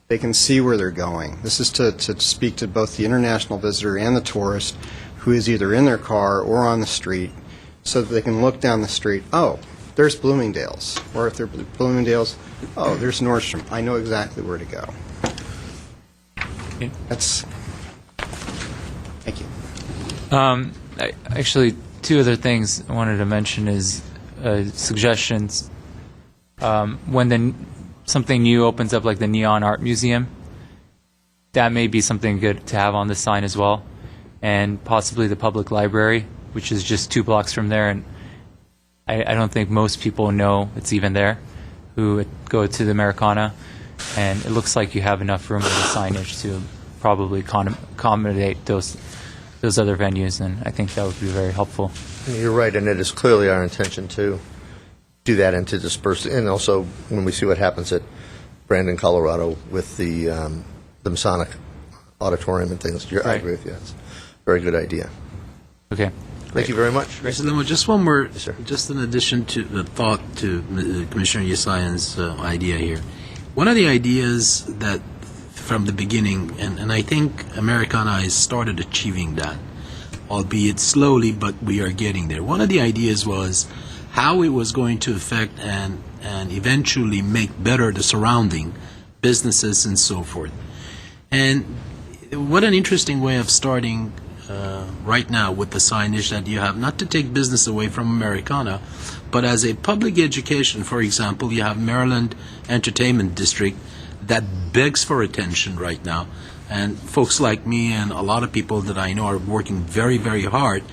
they can see where they're going. This is to speak to both the international visitor and the tourist who is either in their car or on the street, so that they can look down the street, oh, there's Bloomingdale's. Or if they're Bloomingdale's, oh, there's Nordstrom. I know exactly where to go. That's... Thank you. Actually, two other things I wanted to mention is suggestions. When something new opens up, like the Neon Art Museum, that may be something good to have on the sign as well. And possibly the public library, which is just 2 blocks from there. And I don't think most people know it's even there who go to the Americana. And it looks like you have enough room in the signage to probably accommodate those other venues. And I think that would be very helpful. You're right, and it is clearly our intention to do that and to disperse, and also when we see what happens at Brandon, Colorado, with the Masonic Auditorium and things. I agree with you. It's a very good idea. Okay. Thank you very much. Mr. Limo, just one more, just in addition to the thought to Commissioner Yesayan's idea here. One of the ideas that from the beginning, and I think Americana has started achieving that, albeit slowly, but we are getting there. One of the ideas was how it was going to affect and eventually make better the surrounding businesses and so forth. And what an interesting way of starting right now with the signage that you have, not to take business away from Americana, but as a public education, for example, you have Maryland Entertainment District that begs for attention right now. And folks like me and a lot of people that I know are working very, very hard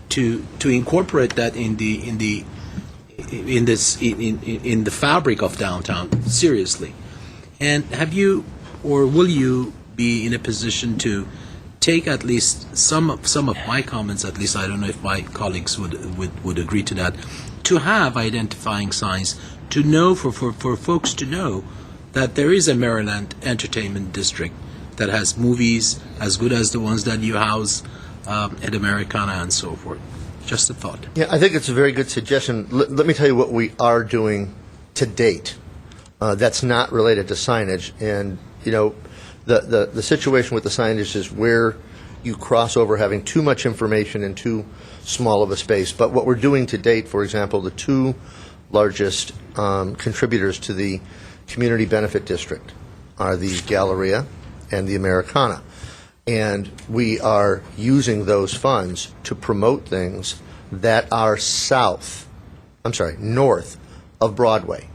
to incorporate that in the fabric of downtown, seriously. And have you, or will you be in a position to take at least some of my comments, at least I don't know if my colleagues would agree to that, to have identifying signs, to know, for folks to know that there is a Maryland Entertainment District that has movies as good as the ones that you house at Americana and so forth. Just a thought. Yeah, I think it's a very good suggestion. Let me tell you what we are doing to date. That's not related to signage. And, you know, the situation with the signage is where you cross over having too much information in too small of a space. But what we're doing to date, for example, the 2 largest contributors to the Community Benefit District are the Galleria and the Americana. And we are using those funds to promote things that are north of Broadway.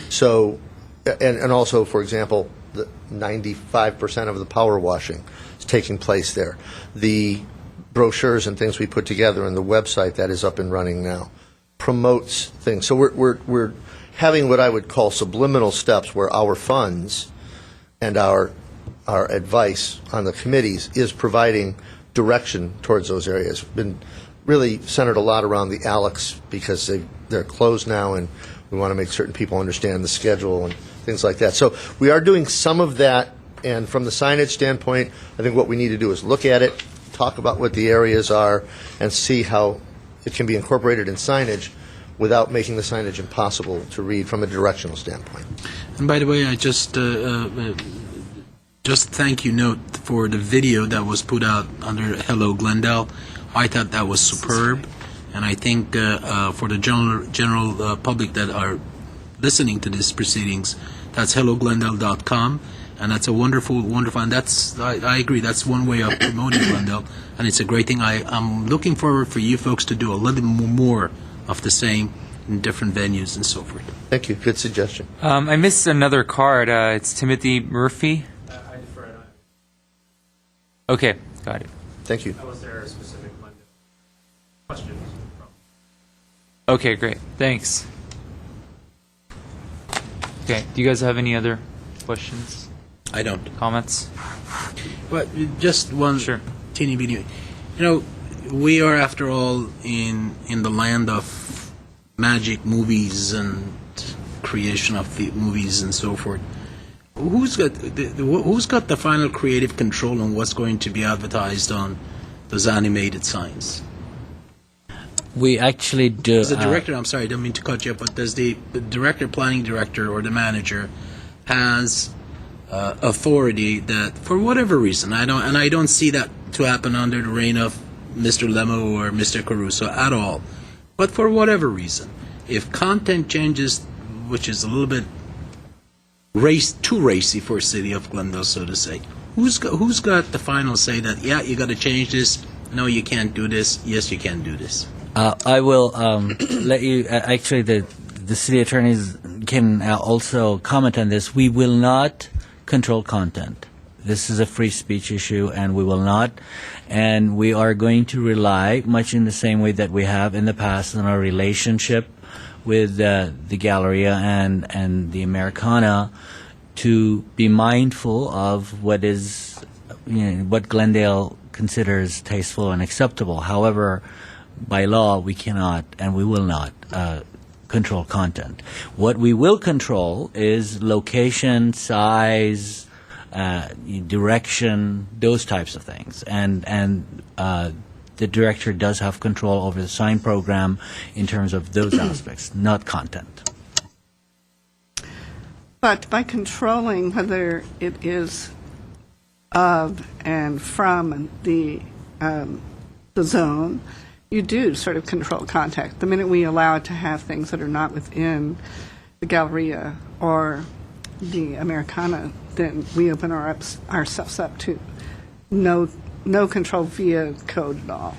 So, and also, for example, the 95% of the power washing is taking place there. The brochures and things we put together and the website that is up and running now promotes things. So we're having what I would call subliminal steps where our funds and our advice on the committees is providing direction towards those areas. Been really centered a lot around the Alex because they're closed now, and we want to make certain people understand the schedule and things like that. So we are doing some of that And from the signage standpoint, I think what we need to do is look at it, talk about what the areas are, and see how it can be incorporated in signage without making the signage impossible to read from a directional standpoint. And by the way, I just thank you note for the video that was put out under Hello Glendale. I thought that was superb, and I think for the general public that are listening to these proceedings, that's helloglendale.com, and that's a wonderful, and I agree, that's one way of promoting Glendale, and it's a great thing. I'm looking forward for you folks to do a little more of the same in different venues and so forth. Thank you. Good suggestion. I missed another card. It's Timothy Murphy. Okay, got it. Thank you. Was there a specific question? Okay, great. Thanks. Okay, do you guys have any other questions, I don't. comments? But just one teeny bitty. We are, after all, in the land of magic movies and creation of the movies and so forth. Who's got the final creative control on what's going to be advertised on those animated signs? We actually do. Does the director, I'm sorry, I don't mean to cut you up, but does the director, planning director, or the manager has authority that, for whatever reason, I don't see that to happen under the reign of Mr. Lemo or Mr. Caruso at all, but for whatever reason, if content changes, which is a little bit too racy for City of Glendale, so to say, who's got the final say that, yeah, you got to change this, no, you can't do this, yes, you can do this? I will let you. Actually, the city attorneys can also comment on this. We will not control content. This is a free speech issue, and we will not. And we are going to rely, much in the same way that we have in the past, on our relationship with the Galleria and the Americana, to be mindful of what is, what Glendale considers tasteful and acceptable. However, by law, we cannot and we will not control content. What we will control is location, size, direction, those types of things. And the director does have control over the sign program in terms of those aspects, not content. But by controlling whether it is of and from the zone, you do sort of control contact. The minute we allow it to have things that are not within the Galleria or the Americana, then we open ourselves up to no control via code at all.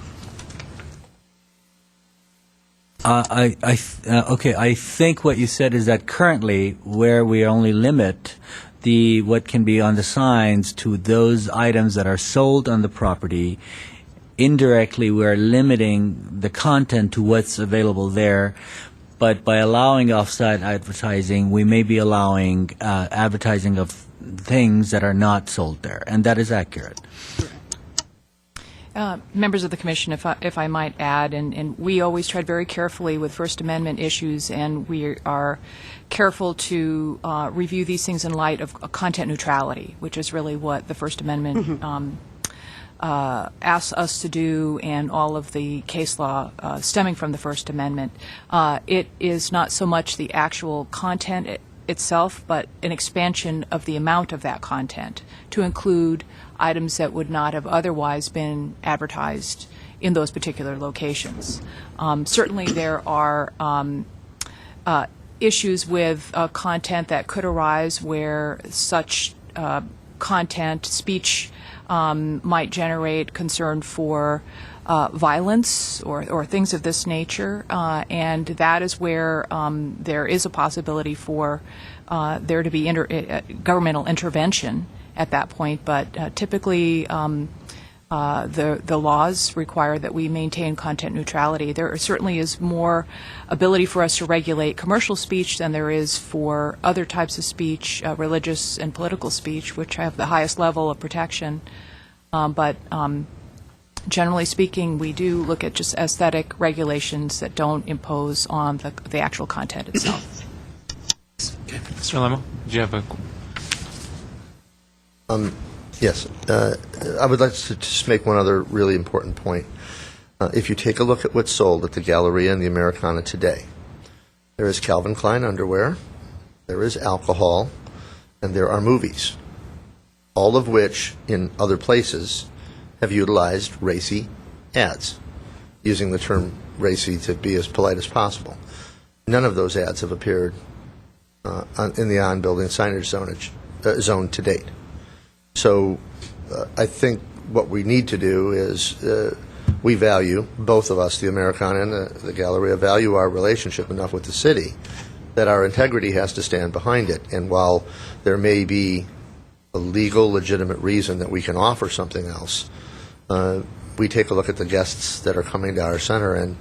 Okay, I think what you said is that currently, where we only limit what can be on the signs to those items that are sold on the property, indirectly we're limiting the content to what's available there. But by allowing off-site advertising, we may be allowing advertising of things that are not sold there, and that is accurate. Members of the Commission, if I might add, and we always tread very carefully with First Amendment issues, and we are careful to review these things in light of content neutrality, which is really what the First Amendment asks us to do, and all of the case law stemming from the First Amendment. It is not so much the actual content itself, but an expansion of the amount of that content to include items that would not have otherwise been advertised in those particular locations. Certainly there are issues with content that could arise where such content, speech, might generate concern for violence or things of this nature, and that is where there is a possibility for there to be governmental intervention at that point. But typically, the laws require that we maintain content neutrality. There certainly is more ability for us to regulate commercial speech than there is for other types of speech, religious and political speech, which have the highest level of protection. But generally speaking, we do look at just aesthetic regulations that don't impose on the actual content itself. Okay. Mr. Lemo, do you have a... Yes. I would like to just make one other really important point. If you take a look at what's sold at the Galleria and the Americana today, there is Calvin Klein underwear, there is alcohol, and there are movies, all of which in other places have utilized racy ads, using the term racy to be as polite as possible. None of those ads have appeared in the on-building signage zone to date. So I think what we need to do is we value, both of us, the Americana and the Galleria, value our relationship enough with the city that our integrity has to stand behind it. And while there may be a legal, legitimate reason that we can offer something else, we take a look at the guests that are coming to our center, and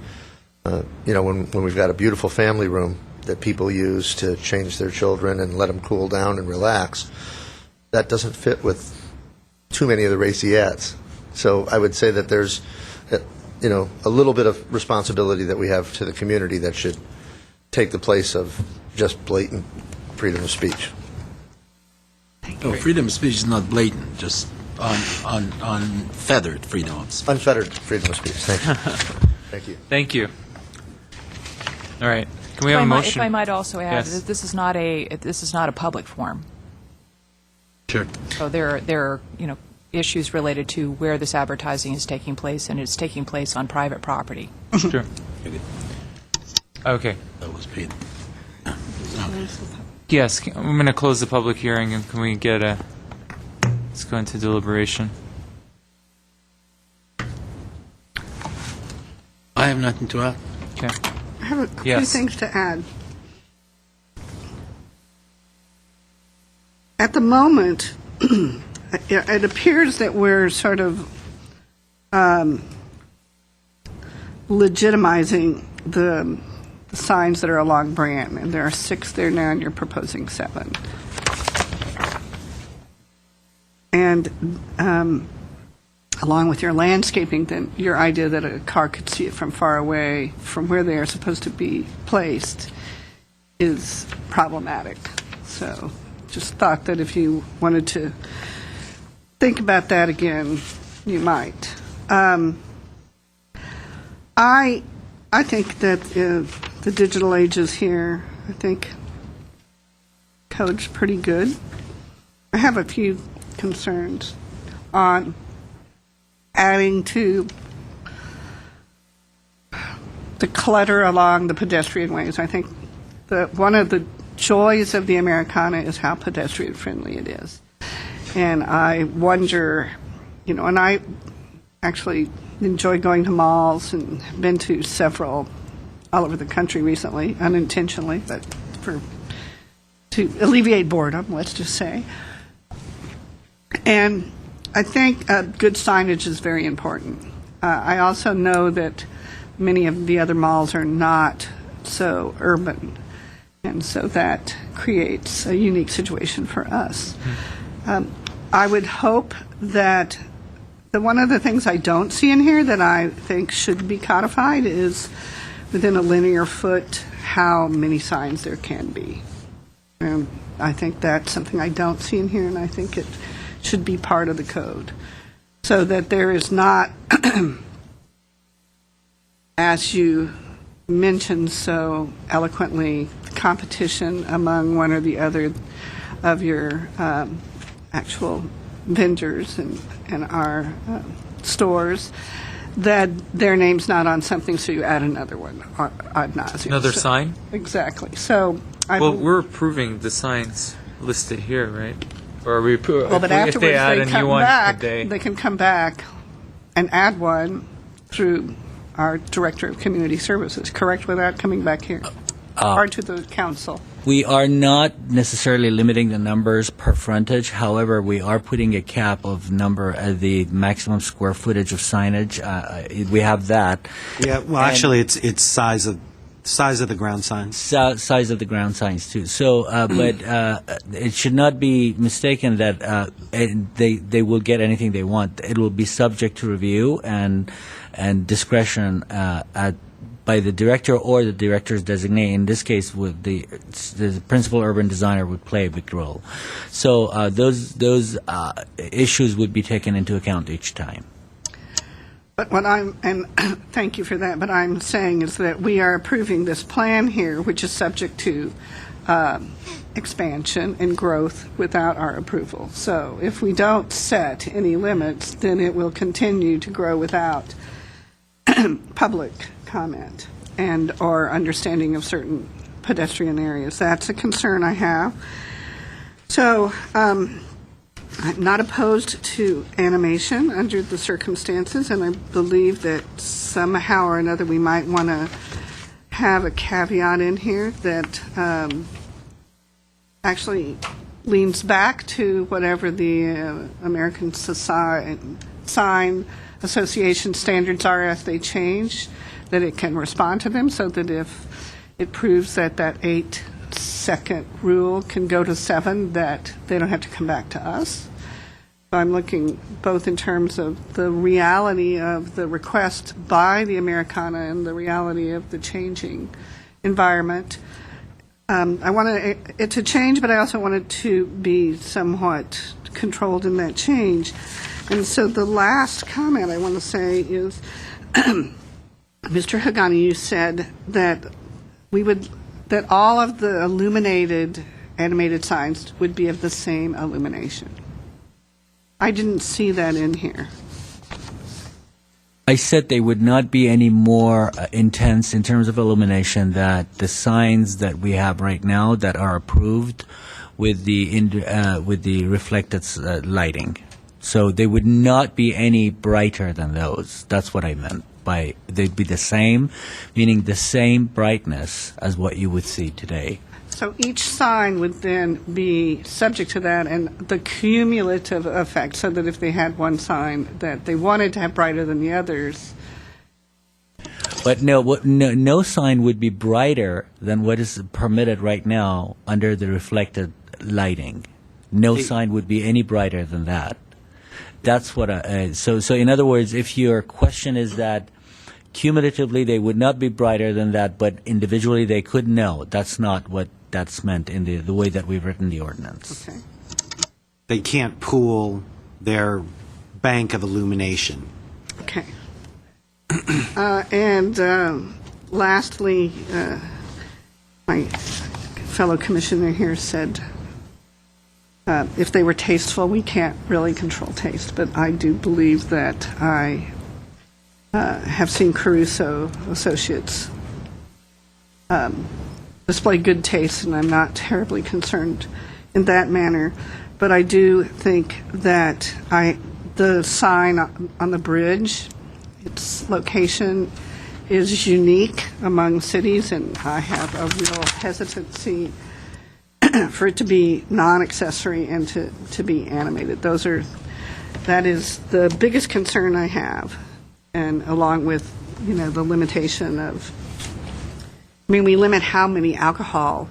when we've got a beautiful family room that people use to change their children and let them cool down and relax, that doesn't fit with too many of the racy ads. So I would say that there's a little bit of responsibility that we have to the community that should take the place of just blatant freedom of speech. No, freedom of speech is not blatant, just unfeathered freedom of speech. Unfettered freedom of speech. Thank you. Thank you. Thank you. All right. Can we have a motion? If I might also add, Yes. this is not a public forum. Sure. So there are issues related to where this advertising is taking place, and it's taking place on private property. Sure. Okay. That was paid. Yes, I'm going to close the public hearing, and can we get let's go into deliberation. I have nothing to add. Okay. I have a few Yes. things to add. At the moment, it appears that we're sort of legitimizing the signs that are along Brand, and there are 6 there now, and you're proposing 7. And along with your landscaping, then your idea that a car could see it from far away, from where they are supposed to be placed, is problematic. So just thought that if you wanted to think about that again, you might. I think that the digital age is here. I think code's pretty good. I have a few concerns on adding to the clutter along the pedestrian ways. I think that one of the joys of the Americana is how pedestrian friendly it is. And I wonder, and I actually enjoy going to malls and have been to several all over the country recently, unintentionally, but to alleviate boredom, let's just say. And I think good signage is very important. I also know that many of the other malls are not so urban, and so that creates a unique situation for us. I would hope that one of the things I don't see in here that I think should be codified is within a linear foot how many signs there can be. And I think that's something I don't see in here, and I think it should be part of the code, so that there is not, as you mentioned so eloquently, competition among one or the other of your actual vendors and our stores, that their name's not on something, so you add another one ad nauseum. Another sign? Exactly. So we're approving the signs listed here, right? Or are we well, but if afterwards they add a come new one, back, they can come back and add one through our Director of Community Services, correct, without coming back here? Or to the council? We are not necessarily limiting the numbers per frontage. However, we are putting a cap of the maximum square footage of signage. We have that. Yeah, well, actually, it's size of the ground signs. Size of the ground signs too. So, but it should not be mistaken that they will get anything they want. It will be subject to review and discretion by the director or the director's designee. In this case, with the principal urban designer would play a big role. So those issues would be taken into account each time. But what and thank you for that, but I'm saying is that we are approving this plan here, which is subject to expansion and growth without our approval. So if we don't set any limits, then it will continue to grow without public comment and or understanding of certain pedestrian areas. That's a concern I have. So I'm not opposed to animation under the circumstances, and I believe that somehow or another we might want to have a caveat in here that actually leans back to whatever the American Sign Association standards are as they change, that it can respond to them, so that if it proves that that 8-second rule can go to 7, that they don't have to come back to us. So I'm looking both in terms of the reality of the request by the Americana and the reality of the changing environment. I want it to change, but I also want it to be somewhat controlled in that change. And so the last comment I want to say is, Mr. Hagani, you said that that all of the illuminated animated signs would be of the same illumination. I didn't see that in here. I said they would not be any more intense in terms of illumination that the signs that we have right now that are approved with the reflected lighting. So they would not be any brighter than those. That's what I meant by they'd be the same, meaning the same brightness as what you would see today. So each sign would then be subject to that and the cumulative effect, so that if they had one sign that they wanted to have brighter than the others. But no sign would be brighter than what is permitted right now under the reflected lighting. No sign would be any brighter than that. That's what so in other words, if your question is that cumulatively they would not be brighter than that, but individually they could, no, that's not what that's meant in the way that we've written the ordinance. Okay. They can't pool their bank of illumination. Okay. And lastly, my fellow commissioner here said if they were tasteful, we can't really control taste, but I do believe that I have seen Caruso Associates display good taste, and I'm not terribly concerned in that manner. But I do think that the sign on the bridge, its location is unique among cities, and I have a real hesitancy for it to be non-accessory and to be animated. That is the biggest concern I have, and along with, the limitation of, we limit how many alcohol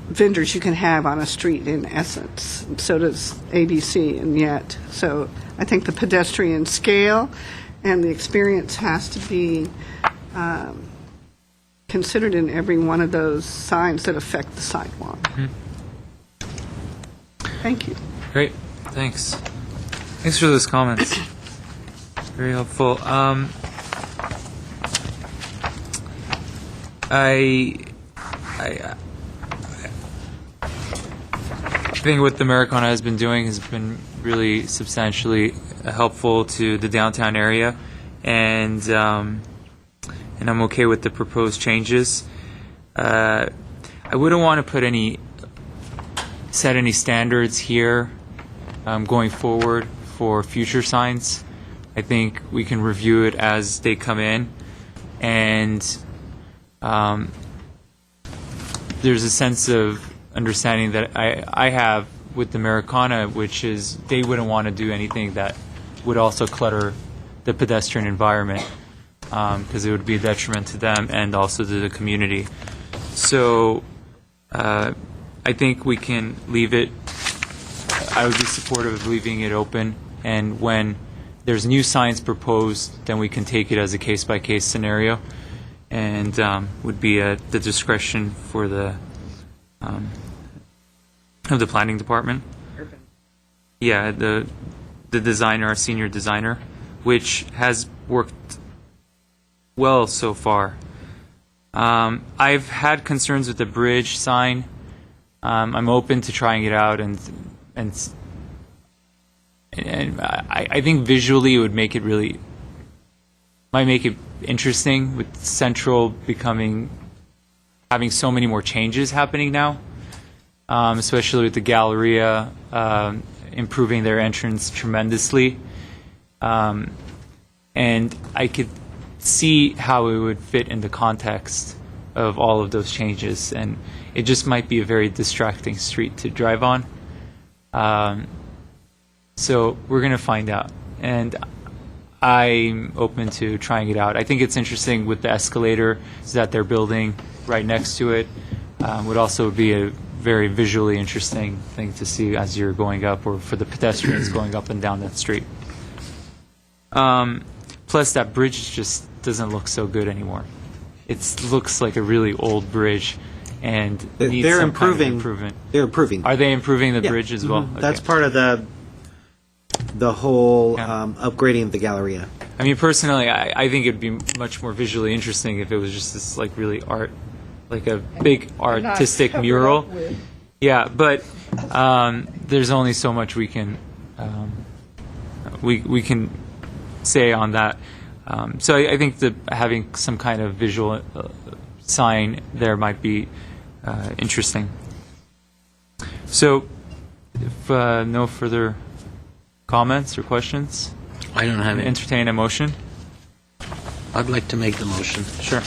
vendors you can have on a street in essence. So does ABC, and yet. So I think the pedestrian scale and the experience has to be considered in every one of those signs that affect the sidewalk. Mm-hmm. Thank you. Great, thanks. Thanks for those comments. Very helpful. I think what the Americana has been doing has been really substantially helpful to the downtown area, and I'm okay with the proposed changes. I wouldn't want to set any standards here going forward for future signs. I think we can review it as they come in, and there's a sense of understanding that I have with the Americana, which is they wouldn't want to do anything that would also clutter the pedestrian environment, because it would be a detriment to them and also to the community. So I think we can leave it. I would be supportive of leaving it open, and when there's new signs proposed, then we can take it as a case-by-case scenario, and would be at the discretion for the of the planning department. Yeah, the designer, our senior designer, which has worked well so far. I've had concerns with the bridge sign. I'm open to trying it out, and I think visually it would make it might make it interesting with Central having so many more changes happening now, especially with the Galleria improving their entrance tremendously. And I could see how it would fit in the context of all of those changes, and it just might be a very distracting street to drive on. So we're going to find out, and I'm open to trying it out. I think it's interesting with the escalator that they're building right next to it. Would also be a very visually interesting thing to see as you're going up, or for the pedestrians going up and down that street. Plus, that bridge just doesn't look so good anymore. It looks like a really old bridge, and needs They're some kind of improving. improvement. They're improving. Are they improving the Yeah. bridge as well? Mhm. That's Okay. part of the whole Yeah. upgrading of the Galleria. I mean, personally, I think it'd be much more visually interesting if it was just this, like, really like a big artistic cover mural. up with- Yeah, but there's only so much we can we can say on that. So I think that having some kind of visual sign there might be interesting. So, if no further comments or questions, I don't have any. entertain a motion. I'd like to make the motion. Sure.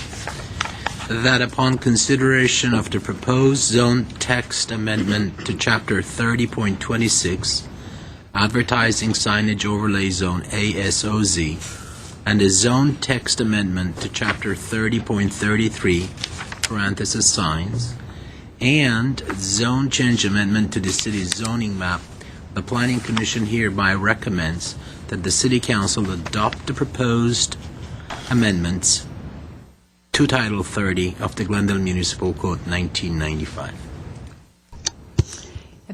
That upon consideration of the proposed zone text amendment to Chapter 30.26, Advertising Signage Overlay Zone ASOZ, and the zone text amendment to Chapter 30.33, parenthesis signs, and zone change amendment to the city's zoning map, the Planning Commission hereby recommends that the City Council adopt the proposed amendments to Title 30 of the Glendale Municipal Code 1995.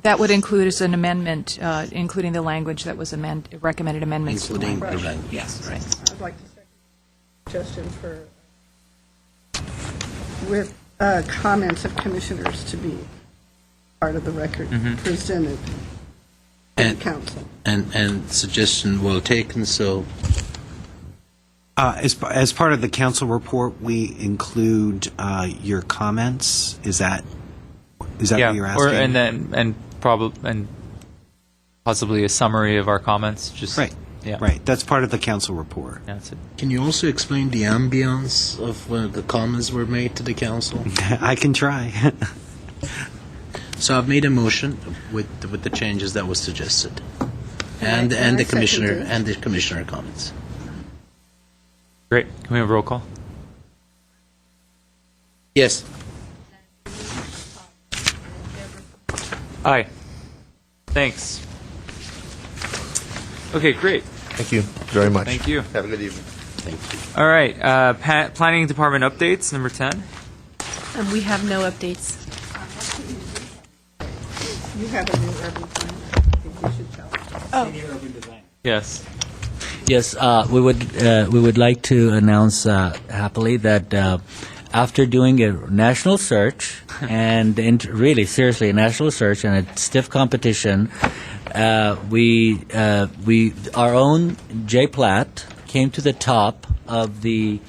That would include as an amendment, including the language that was recommended amendments. to the Including the language. language. Yes, right. I'd like to second suggestion for, with comments of commissioners to be part of the record presented to the And- council. And suggestion well taken, so As part of the council report, we include your comments. Is that Yeah, what you're asking? and possibly a summary of our comments. Just Right. Yeah. Right. That's part of the council report. Yeah, that's it. can you also explain the ambience of when the comments were made to the council? I can try. So I've made a motion with the changes that was suggested, and And I the commissioner seconded. and the commissioner comments. Great. Can we have a roll call? Yes. Aye. Thanks. Okay, great. Thank you very much. Thank you. Have a good evening. Thank you. All right. Planning Department updates, number 10. We have no updates. You have a new urban plan. I think you should tell us. Yes. Yes, we would like to announce happily that after doing a national search and really seriously a national search and a stiff competition, our own Jay Platt came to the top of the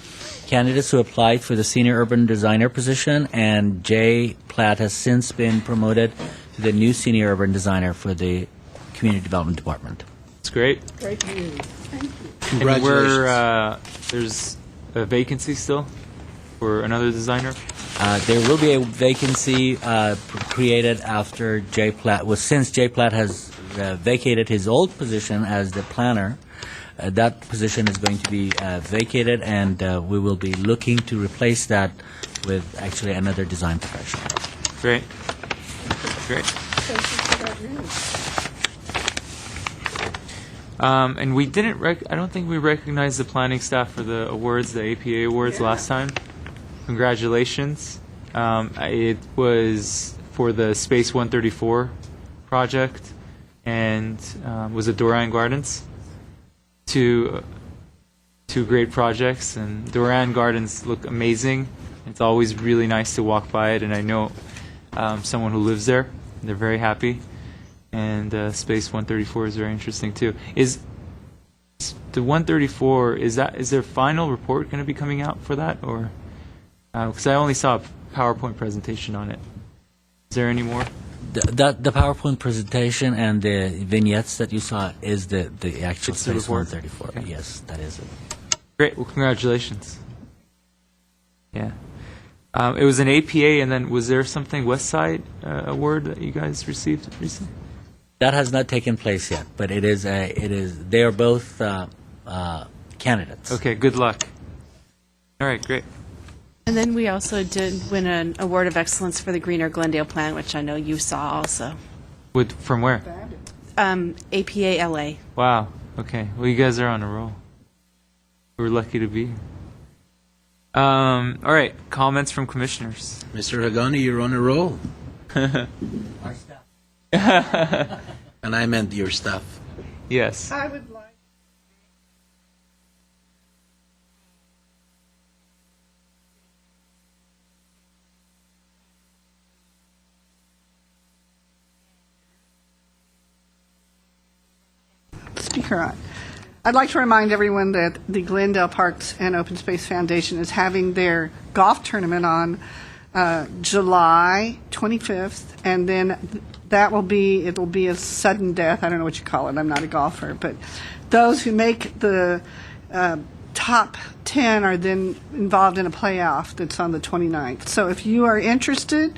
candidates who applied for the senior urban designer position, and Jay Platt has since been promoted to the new senior urban designer for the community development department. It's great. Great news. Thank you. And there's a vacancy still for another designer? There will be a vacancy created after Jay Platt. Well, since Jay Platt has vacated his old position as the planner, that position is going to be vacated, and we will be looking to replace that with actually another design professional. Great. Great. Thank you for that news. And we didn't. I don't think we recognized the planning staff for the awards, the APA awards, last time. Congratulations. It was for the Space 134 project, and was at Doran Gardens. Two great projects, and Doran Gardens look amazing. It's always really nice to walk by it, and I know someone who lives there. And they're very happy. And Space 134 is very interesting too. Is the 134, is there a final report going to be coming out for that, or because I only saw a PowerPoint presentation on it? Is there any more? The PowerPoint presentation and the vignettes that you saw is the actual It's the Space report? 134. Okay. Yes, that is it. Great. Well, congratulations. Yeah. It was an APA, and then was there something West Side award that you guys received recently? That has not taken place yet, but it is. They are both candidates. Okay. Good luck. All right. Great. And then we also did win an award of excellence for the Greener Glendale plan, which I know you saw also. From where? APA LA. Wow. Okay. Well, you guys are on a roll. We're lucky to be here. All right. Comments from commissioners. Mr. Hagani, you're on a roll. And I meant your staff. Yes. I would like. Speaker on. I'd like to remind everyone that the Glendale Parks and Open Space Foundation is having their golf tournament on July 25th, and then it'll be a sudden death. I don't know what you call it. I'm not a golfer, but those who make the top 10 are then involved in a playoff that's on the 29th. So if you are interested,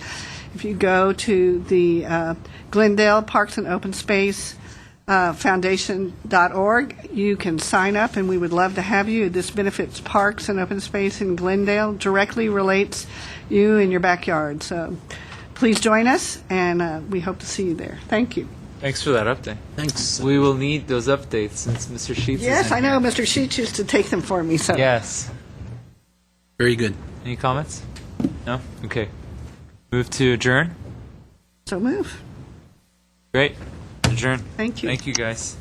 if you go to the Glendale Parks and Open Space foundation.org. You can sign up, and we would love to have you. This benefits parks and open space in Glendale, directly relates you in your backyard. So please join us, and we hope to see you there. Thank you. Thanks for that update. Thanks. We will need those updates since Mr. Sheets Yes, is in I know. here. Mr. Sheets used to take them for me. So Yes. Very good. Any comments? No? Okay. Move to adjourn. So move. Great. Adjourn. Thank you. Thank you, guys.